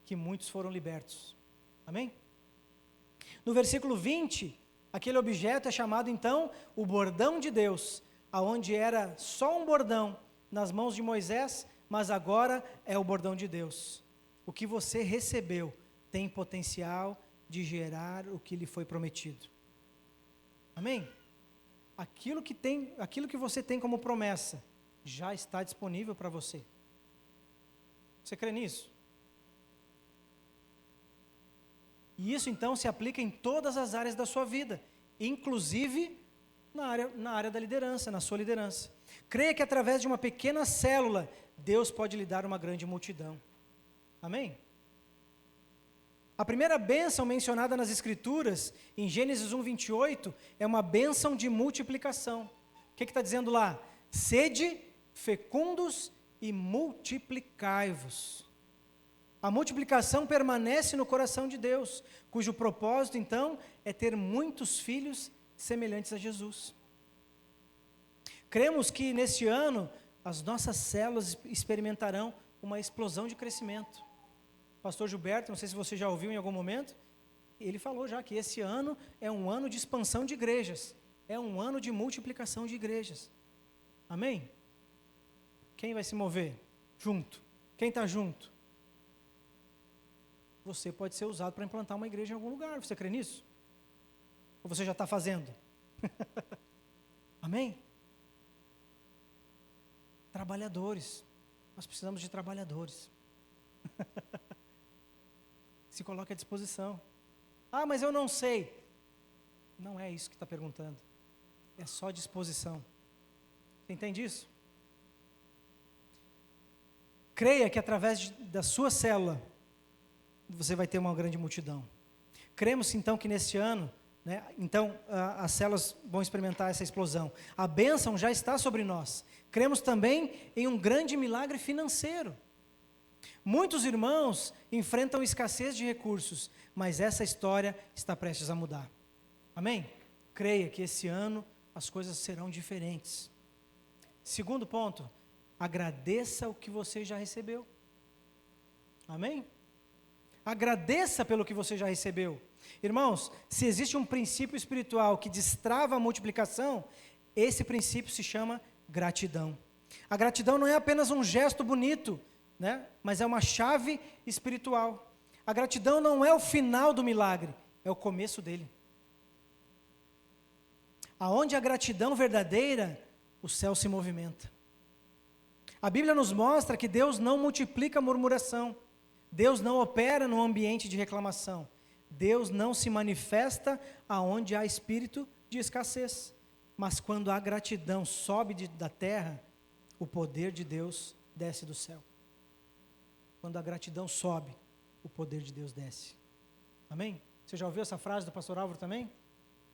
que muitos foram libertos. Amém? No versículo 20, aquele objeto é chamado então o bordão de Deus, aonde era só um bordão nas mãos de Moisés, mas agora é o bordão de Deus. O que você recebeu tem potencial de gerar o que lhe foi prometido. Amém? Aquilo que você tem como promessa já está disponível para você. Você crê nisso? E isso então se aplica em todas as áreas da sua vida, inclusive na área da liderança, na sua liderança. Creia que através de uma pequena célula, Deus pode lhe dar uma grande multidão. Amém? A primeira bênção mencionada nas Escrituras, em Gênesis 1:28, é uma bênção de multiplicação. O que está dizendo lá? Sede fecundos e multiplicai-vos. A multiplicação permanece no coração de Deus, cujo propósito, então, é ter muitos filhos semelhantes a Jesus. Cremos que, neste ano, as nossas células experimentarão uma explosão de crescimento. Pastor Gilberto, não sei se você já ouviu em algum momento, ele falou já que esse ano é um ano de expansão de igrejas, é um ano de multiplicação de igrejas. Amém? Quem vai se mover junto? Quem está junto? Você pode ser usado para implantar uma igreja em algum lugar, você crê nisso? Ou você já está fazendo? Amém? Trabalhadores, nós precisamos de trabalhadores. Se coloque à disposição. Ah, mas eu não sei. Não é isso que está perguntando. É só disposição. Você entende isso? Creia que através da sua célula, você vai ter uma grande multidão. Cremos então que neste ano, então as células vão experimentar essa explosão. A bênção já está sobre nós. Cremos também em um grande milagre financeiro. Muitos irmãos enfrentam escassez de recursos, mas essa história está prestes a mudar. Amém? Creia que esse ano as coisas serão diferentes. Segundo ponto, agradeça o que você já recebeu. Amém? Agradeça pelo que você já recebeu. Irmãos, se existe um princípio espiritual que destrava a multiplicação, esse princípio se chama gratidão. A gratidão não é apenas um gesto bonito, mas é uma chave espiritual. A gratidão não é o final do milagre, é o começo dele. Aonde a gratidão verdadeira, o céu se movimenta. A Bíblia nos mostra que Deus não multiplica a murmuração. Deus não opera num ambiente de reclamação. Deus não se manifesta aonde há espírito de escassez. Mas quando a gratidão sobe da terra, o poder de Deus desce do céu. Quando a gratidão sobe, o poder de Deus desce. Amém? Você já ouviu essa frase do pastor Álvaro também?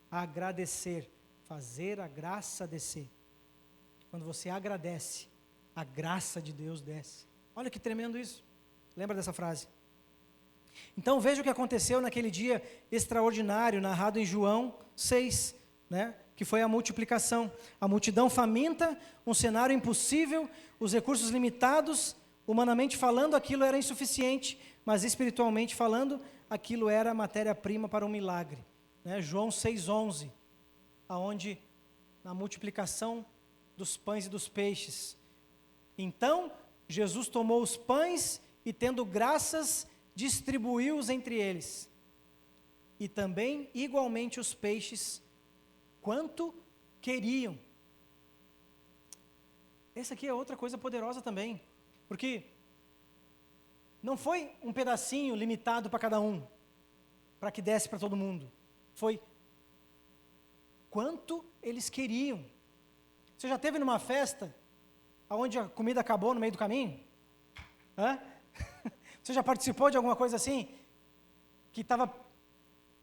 Agradecer, fazer a graça descer. Quando você agradece, a graça de Deus desce. Olha que tremendo isso. Lembra dessa frase? Então veja o que aconteceu naquele dia extraordinário, narrado em João 6, que foi a multiplicação. A multidão faminta, um cenário impossível, os recursos limitados. Humanamente falando, aquilo era insuficiente, mas espiritualmente falando, aquilo era matéria-prima para um milagre. João 6,11, aonde na multiplicação dos pães e dos peixes. Então, Jesus tomou os pães e, tendo graças, distribuiu-os entre eles. E também, igualmente, os peixes, quanto queriam. Essa aqui é outra coisa poderosa também. Porque não foi um pedacinho limitado para cada um, para que desse para todo mundo. Foi quanto eles queriam. Você já esteve numa festa onde a comida acabou no meio do caminho? Você já participou de alguma coisa assim? Que estava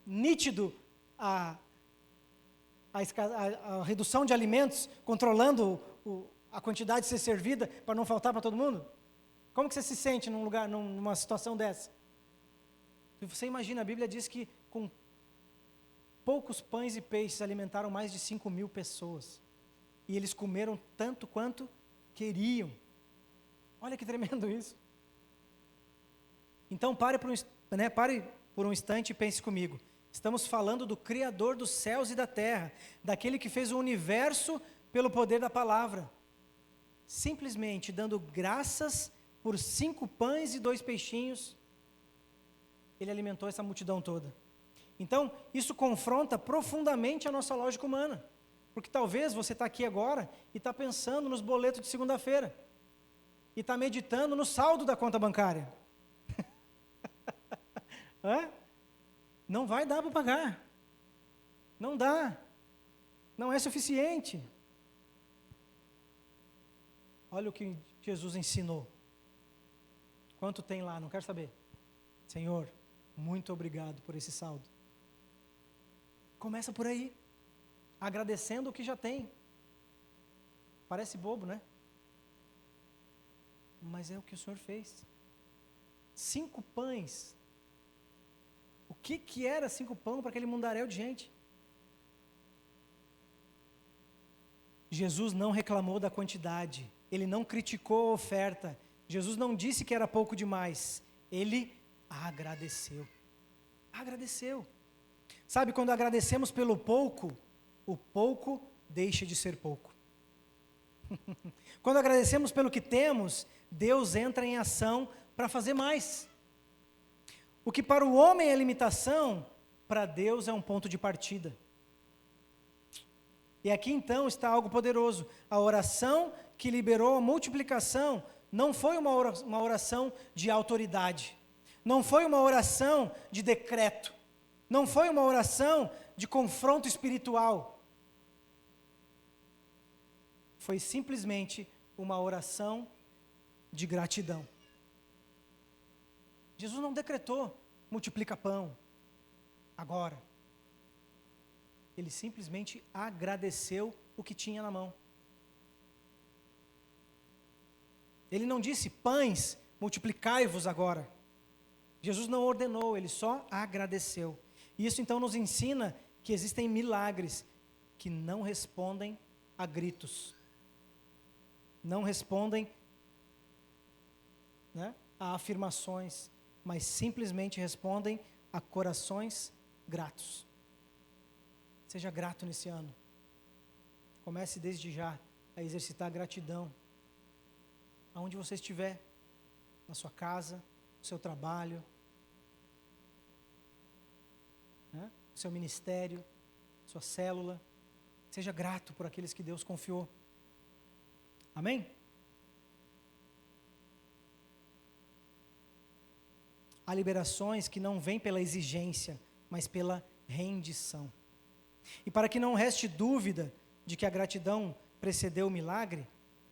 nítido a redução de alimentos, controlando a quantidade de ser servida para não faltar para todo mundo? Como que você se sente numa situação dessa? Você imagina, a Bíblia diz que com poucos pães e peixes alimentaram mais de 5.000 pessoas. E eles comeram tanto quanto queriam. Olha que tremendo isso. Então pare por um instante e pense comigo. Estamos falando do Criador dos céus e da terra, daquele que fez o universo pelo poder da palavra. Simplesmente dando graças por 5 pães e 2 peixinhos, ele alimentou essa multidão toda. Então, isso confronta profundamente a nossa lógica humana. Porque talvez você está aqui agora e está pensando nos boletos de segunda-feira. E está meditando no saldo da conta bancária. Não vai dar para pagar. Não dá. Não é suficiente. Olha o que Jesus ensinou. Quanto tem lá? Não quero saber. Senhor, muito obrigado por esse saldo. Começa por aí, agradecendo o que já tem. Parece bobo, né? Mas é o que o Senhor fez. 5 pães. O que era 5 pães para aquele mundaréu de gente? Jesus não reclamou da quantidade. Ele não criticou a oferta. Jesus não disse que era pouco demais. Ele agradeceu. Agradeceu. Sabe, quando agradecemos pelo pouco, o pouco deixa de ser pouco. Quando agradecemos pelo que temos, Deus entra em ação para fazer mais. O que para o homem é limitação, para Deus é um ponto de partida. E aqui então está algo poderoso. A oração que liberou a multiplicação não foi uma oração de autoridade. Não foi uma oração de decreto. Não foi uma oração de confronto espiritual. Foi simplesmente uma oração de gratidão. Jesus não decretou, multiplica pão, agora. Ele simplesmente agradeceu o que tinha na mão. Ele não disse, pães, multiplicai-vos agora. Jesus não ordenou, ele só agradeceu. E isso então nos ensina que existem milagres que não respondem a gritos. Não respondem, né, a afirmações, mas simplesmente respondem a corações gratos. Seja grato nesse ano. Comece desde já a exercitar a gratidão. Aonde você estiver, na sua casa, no seu trabalho, né, no seu ministério, sua célula. Seja grato por aqueles que Deus confiou. Amém? Há liberações que não vêm pela exigência, mas pela rendição. E para que não reste dúvida de que a gratidão precedeu o milagre,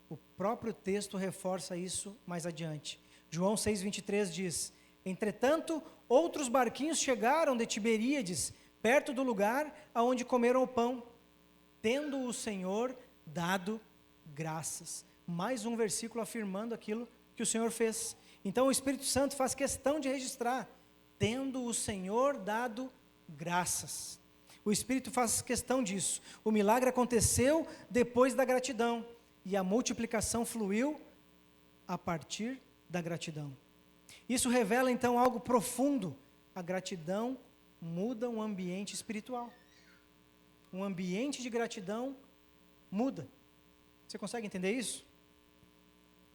o próprio texto reforça isso mais adiante. João 6,23 diz, entretanto, outros barquinhos chegaram de Tiberíades, perto do lugar aonde comeram o pão, tendo o Senhor dado graças. Mais um versículo afirmando aquilo que o Senhor fez. Então o Espírito Santo faz questão de registrar, tendo o Senhor dado graças. O Espírito faz questão disso. O milagre aconteceu depois da gratidão, e a multiplicação fluiu a partir da gratidão. Isso revela então algo profundo. A gratidão muda um ambiente espiritual. Um ambiente de gratidão muda. Você consegue entender isso?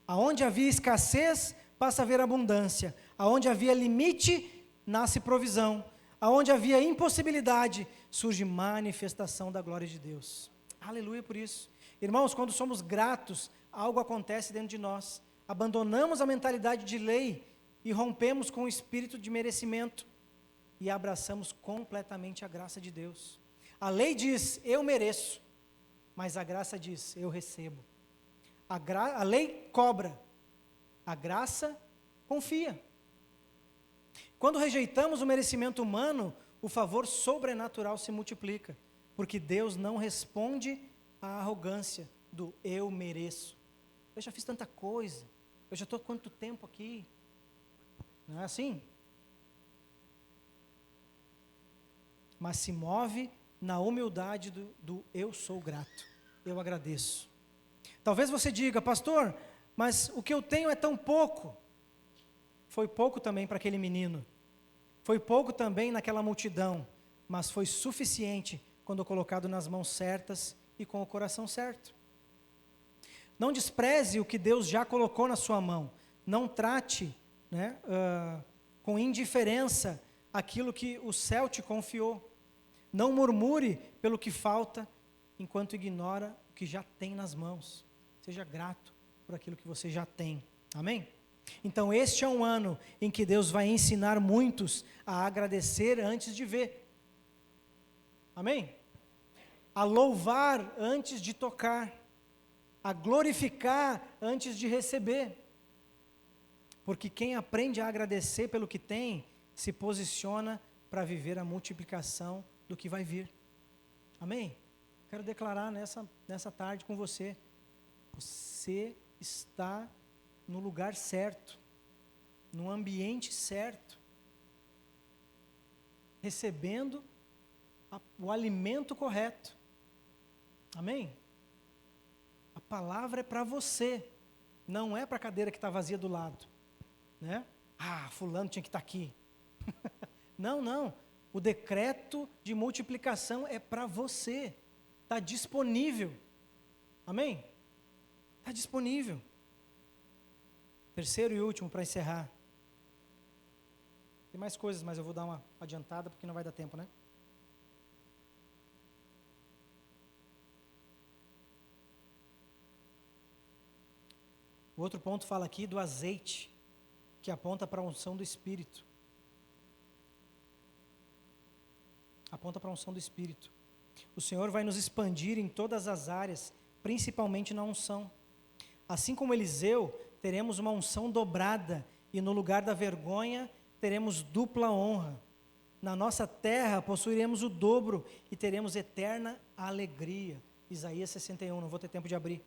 Aonde havia escassez, passa a haver abundância. Aonde havia limite, nasce provisão. Aonde havia impossibilidade, surge manifestação da glória de Deus. Aleluia por isso. Irmãos, quando somos gratos, algo acontece dentro de nós. Abandonamos a mentalidade de lei e rompemos com o espírito de merecimento e abraçamos completamente a graça de Deus. A lei diz, eu mereço, mas a graça diz, eu recebo. A lei cobra, a graça confia. Quando rejeitamos o merecimento humano, o favor sobrenatural se multiplica, porque Deus não responde à arrogância do eu mereço. Eu já fiz tanta coisa, eu já estou há quanto tempo aqui? Não é assim? Mas se move na humildade do eu sou grato, eu agradeço. Talvez você diga, pastor, mas o que eu tenho é tão pouco. Foi pouco também para aquele menino. Foi pouco também naquela multidão, mas foi suficiente quando colocado nas mãos certas e com o coração certo. Não despreze o que Deus já colocou na sua mão. Não trate, né, com indiferença aquilo que o céu te confiou. Não murmure pelo que falta, enquanto ignora o que já tem nas mãos. Seja grato por aquilo que você já tem. Amém? Então este é um ano em que Deus vai ensinar muitos a agradecer antes de ver. Amém? A louvar antes de tocar, a glorificar antes de receber. Porque quem aprende a agradecer pelo que tem, se posiciona para viver a multiplicação do que vai vir. Amém? Quero declarar nessa tarde com você, você está no lugar certo, no ambiente certo, recebendo o alimento correto. Amém? A palavra é para você, não é para a cadeira que está vazia do lado, né? Ah, fulano tinha que estar aqui. Não, o decreto de multiplicação é para você, está disponível. Amém? Está disponível. Terceiro e último para encerrar. Tem mais coisas, mas eu vou dar uma adiantada porque não vai dar tempo, né? O outro ponto fala aqui do azeite, que aponta para a unção do Espírito. Aponta para a unção do Espírito. O Senhor vai nos expandir em todas as áreas, principalmente na unção. Assim como Eliseu, teremos uma unção dobrada, e no lugar da vergonha, teremos dupla honra. Na nossa terra, possuiremos o dobro e teremos eterna alegria. Isaías 61, não vou ter tempo de abrir.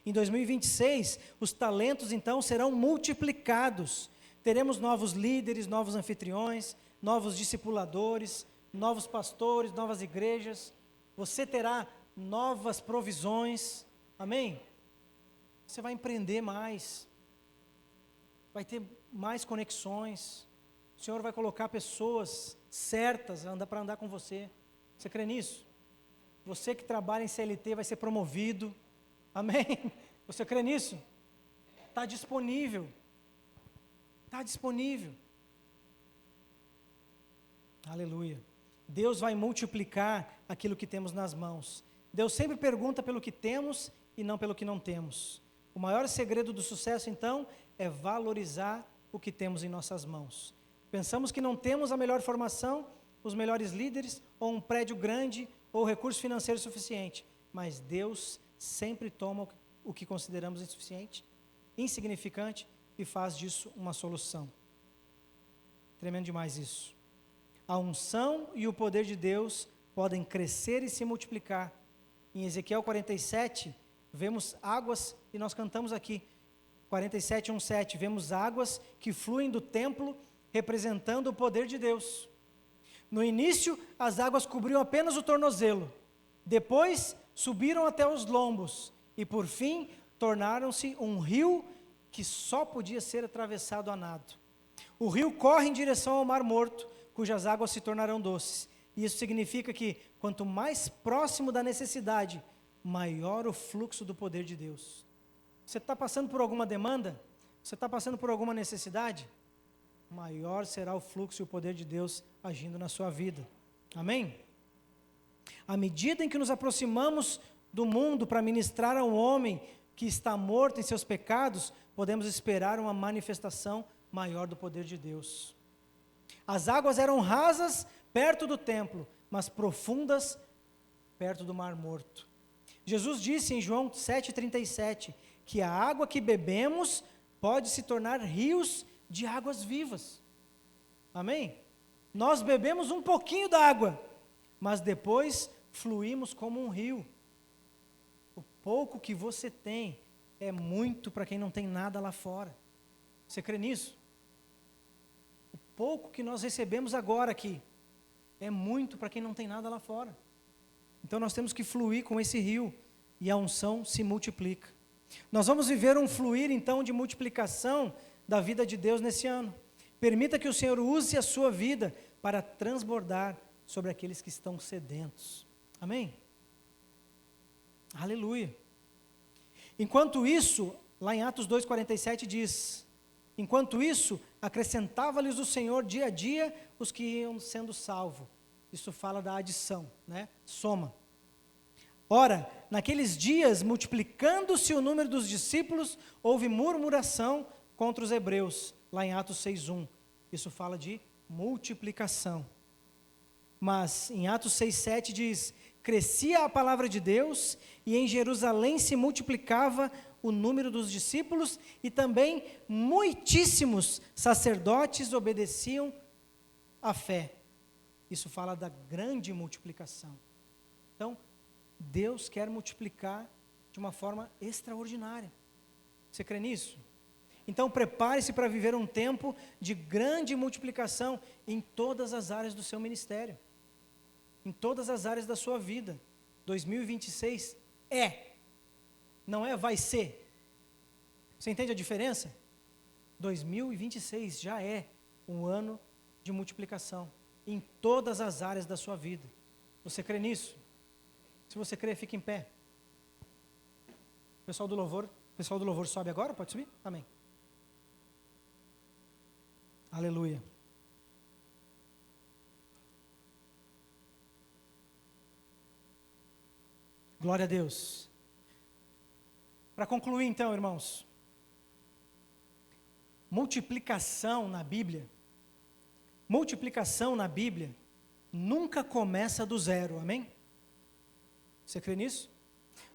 Em 2026, os talentos então serão multiplicados. Teremos novos líderes, novos anfitriões, novos discipuladores, novos pastores, novas igrejas. Você terá novas provisões. Amém? Você vai empreender mais. Vai ter mais conexões. O Senhor vai colocar pessoas certas para andar com você. Você crê nisso? Você que trabalha em CLT vai ser promovido. Amém? Você crê nisso? Está disponível. Está disponível. Aleluia. Deus vai multiplicar aquilo que temos nas mãos. Deus sempre pergunta pelo que temos e não pelo que não temos. O maior segredo do sucesso, então, é valorizar o que temos em nossas mãos. Pensamos que não temos a melhor formação, os melhores líderes, ou um prédio grande, ou recurso financeiro suficiente. Mas Deus sempre toma o que consideramos insuficiente, insignificante, e faz disso uma solução. Tremendo demais isso. A unção e o poder de Deus podem crescer e se multiplicar. Em Ezequiel 47, vemos águas, e nós cantamos aqui, 47, 1:7, vemos águas que fluem do templo, representando o poder de Deus. No início, as águas cobriam apenas o tornozelo. Depois, subiram até os lombos. E, por fim, tornaram-se um rio que só podia ser atravessado a nado. O rio corre em direção ao Mar Morto, cujas águas se tornarão doces. E isso significa que, quanto mais próximo da necessidade, maior o fluxo do poder de Deus. Você está passando por alguma demanda? Você está passando por alguma necessidade? Maior será o fluxo e o poder de Deus agindo na sua vida. Amém? À medida em que nos aproximamos do mundo para ministrar ao homem que está morto em seus pecados, podemos esperar uma manifestação maior do poder de Deus. As águas eram rasas perto do templo, mas profundas perto do Mar Morto. Jesus disse em João 7,37, que a água que bebemos pode se tornar rios de águas vivas. Amém? Nós bebemos um pouquinho da água, mas depois fluímos como um rio. O pouco que você tem é muito para quem não tem nada lá fora. Você crê nisso? O pouco que nós recebemos agora aqui é muito para quem não tem nada lá fora. Então nós temos que fluir com esse rio e a unção se multiplica. Nós vamos viver um fluir então de multiplicação da vida de Deus nesse ano. Permita que o Senhor use a sua vida para transbordar sobre aqueles que estão sedentos. Amém? Aleluia. Enquanto isso, lá em Atos 2,47 diz, enquanto isso, acrescentava-lhes o Senhor dia a dia os que iam sendo salvos. Isso fala da adição, né? Soma. Ora, naqueles dias, multiplicando-se o número dos discípulos, houve murmuração contra os hebreus, lá em Atos 6:1. Isso fala de multiplicação. Mas em Atos 6:7 diz: crescia a palavra de Deus e em Jerusalém se multiplicava o número dos discípulos e também muitíssimos sacerdotes obedeciam à fé. Isso fala da grande multiplicação. Então, Deus quer multiplicar de uma forma extraordinária. Você crê nisso? Então, prepare-se para viver um tempo de grande multiplicação em todas as áreas do seu ministério, em todas as áreas da sua vida. 2026 não é vai ser. Você entende a diferença? 2026 já é um ano de multiplicação em todas as áreas da sua vida. Você crê nisso? Se você crê, fique em pé. Pessoal do louvor sobe agora? Pode subir? Amém. Aleluia. Glória a Deus. Para concluir então, irmãos, multiplicação na Bíblia nunca começa do zero, amém? Você crê nisso?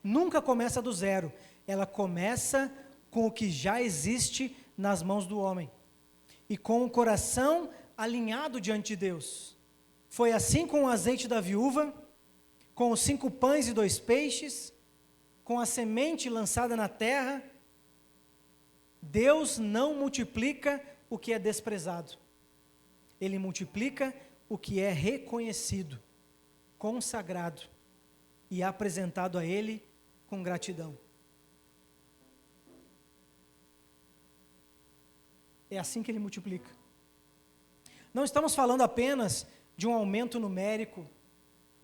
Nunca começa do zero, ela começa com o que já existe nas mãos do homem e com o coração alinhado diante de Deus. Foi assim com o azeite da viúva, com os 5 pães e 2 peixes, com a semente lançada na terra. Deus não multiplica o que é desprezado. Ele multiplica o que é reconhecido, consagrado e apresentado a Ele com gratidão. É assim que Ele multiplica. Não estamos falando apenas de um aumento numérico,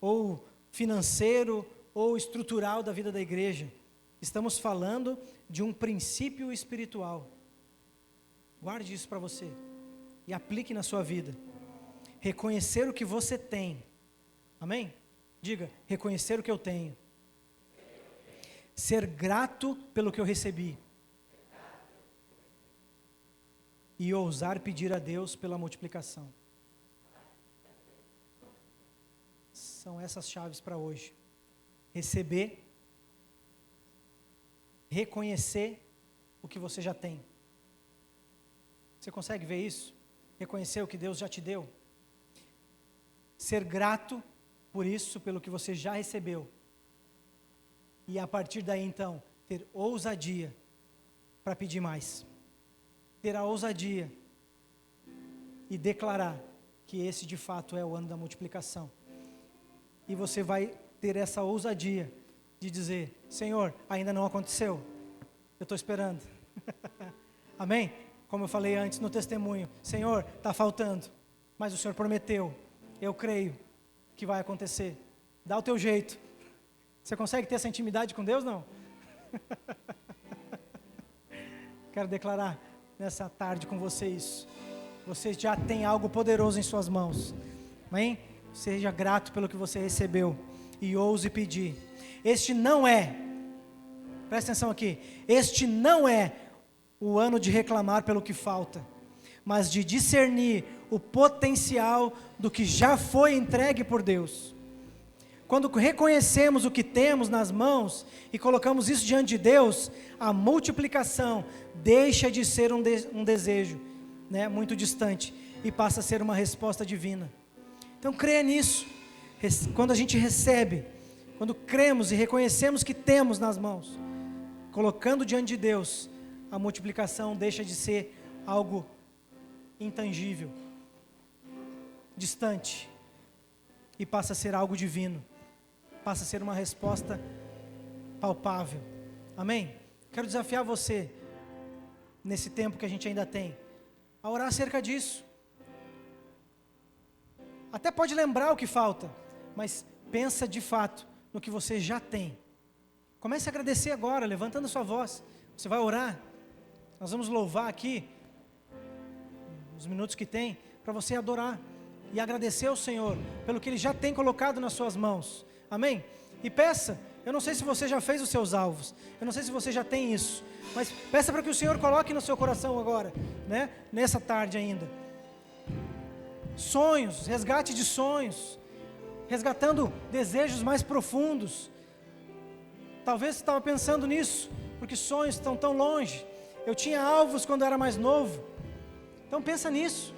ou financeiro, ou estrutural da vida da igreja. Estamos falando de um princípio espiritual. Guarde isso para você e aplique na sua vida. Reconhecer o que você tem. Amém? Diga, reconhecer o que eu tenho. Ser grato pelo que eu recebi. E ousar pedir a Deus pela multiplicação. São essas chaves para hoje. Receber, reconhecer o que você já tem. Você consegue ver isso? Reconhecer o que Deus já te deu? Ser grato por isso, pelo que você já recebeu. E a partir daí então, ter ousadia para pedir mais. Ter a ousadia e declarar que esse de fato é o ano da multiplicação. E você vai ter essa ousadia de dizer: Senhor, ainda não aconteceu, eu estou esperando. Amém? Como eu falei antes no testemunho, Senhor, está faltando, mas o Senhor prometeu, eu creio que vai acontecer. Dá o teu jeito. Você consegue ter essa intimidade com Deus? Não? Quero declarar nessa tarde com você isso. Você já tem algo poderoso em suas mãos. Amém? Seja grato pelo que você recebeu e ouse pedir. Este não é, presta atenção aqui, este não é o ano de reclamar pelo que falta, mas de discernir o potencial do que já foi entregue por Deus. Quando reconhecemos o que temos nas mãos e colocamos isso diante de Deus, a multiplicação deixa de ser um desejo, né, muito distante, e passa a ser uma resposta divina. Então creia nisso. Quando a gente recebe, quando cremos e reconhecemos que temos nas mãos, colocando diante de Deus, a multiplicação deixa de ser algo intangível, distante, e passa a ser algo divino, passa a ser uma resposta palpável. Amém? Quero desafiar você, nesse tempo que a gente ainda tem, a orar acerca disso. Até pode lembrar o que falta, mas pensa de fato no que você já tem. Comece a agradecer agora, levantando a sua voz. Você vai orar. Nós vamos louvar aqui, os minutos que tem, para você adorar e agradecer ao Senhor pelo que Ele já tem colocado nas suas mãos. Amém? E peça Eu não sei se você já fez os seus alvos, eu não sei se você já tem isso, mas peça para que o Senhor coloque no seu coração agora, né? Nessa tarde ainda. Sonhos, resgate de sonhos, resgatando desejos mais profundos. Talvez você estava pensando nisso, porque sonhos estão tão longe. Eu tinha alvos quando eu era mais novo. Então pensa nisso.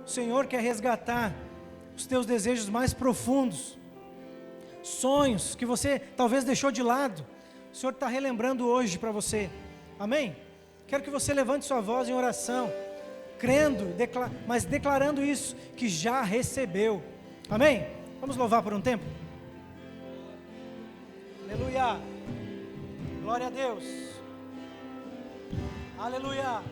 O Senhor quer resgatar os teus desejos mais profundos. Sonhos que você talvez deixou de lado. O Senhor está relembrando hoje para você. Amém? Quero que você levante sua voz em oração, crendo, mas declarando isso, que já recebeu. Amém? Vamos louvar por um tempo? Aleluia! Glória a Deus! Aleluia!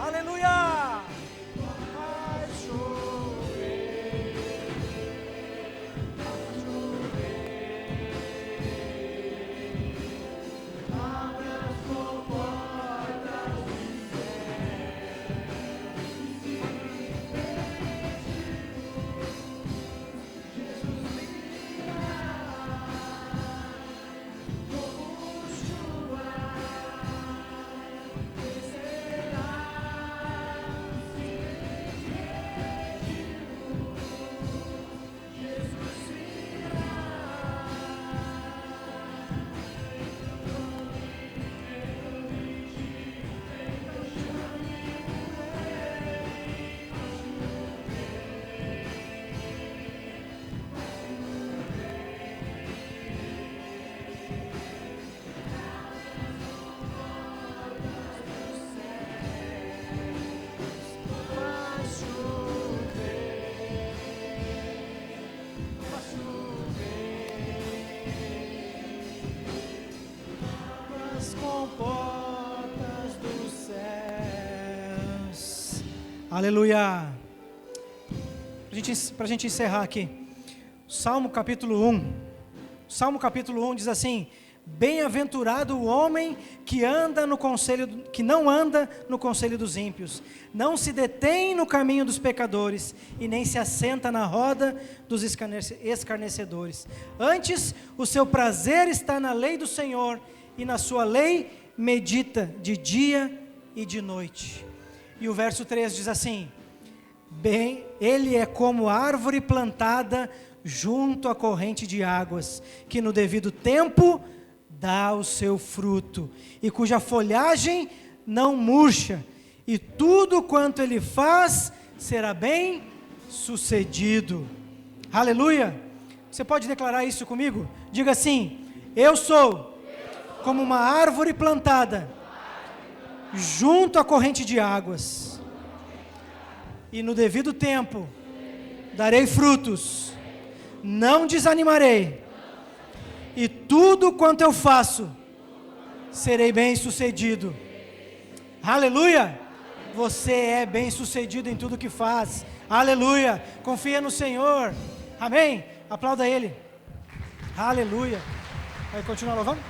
Aleluia! Vai chover, abre as portas do céu. Jesus virá como chuva, descerá. Portas dos céus. Aleluia. Para a gente encerrar aqui, Salmo capítulo 1. Salmo capítulo 1 diz assim: bem-aventurado o homem que não anda no conselho dos ímpios, não se detém no caminho dos pecadores e nem se assenta na roda dos escarnecedores. Antes, o seu prazer está na lei do Senhor, e na sua lei medita de dia e de noite. E o verso 3 diz assim: ele é como árvore plantada junto à corrente de águas, que no devido tempo dá o seu fruto, e cuja folhagem não murcha, e tudo quanto ele faz será bem sucedido. Aleluia! Você pode declarar isso comigo? Diga assim: eu sou como uma árvore plantada junto à corrente de águas, e no devido tempo darei frutos, não desanimarei, e tudo quanto eu faço serei bem sucedido. Aleluia! Você é bem sucedido em tudo que faz. Aleluia! Confia no Senhor. Amém? Aplauda Ele. Aleluia! Vai continuar louvando?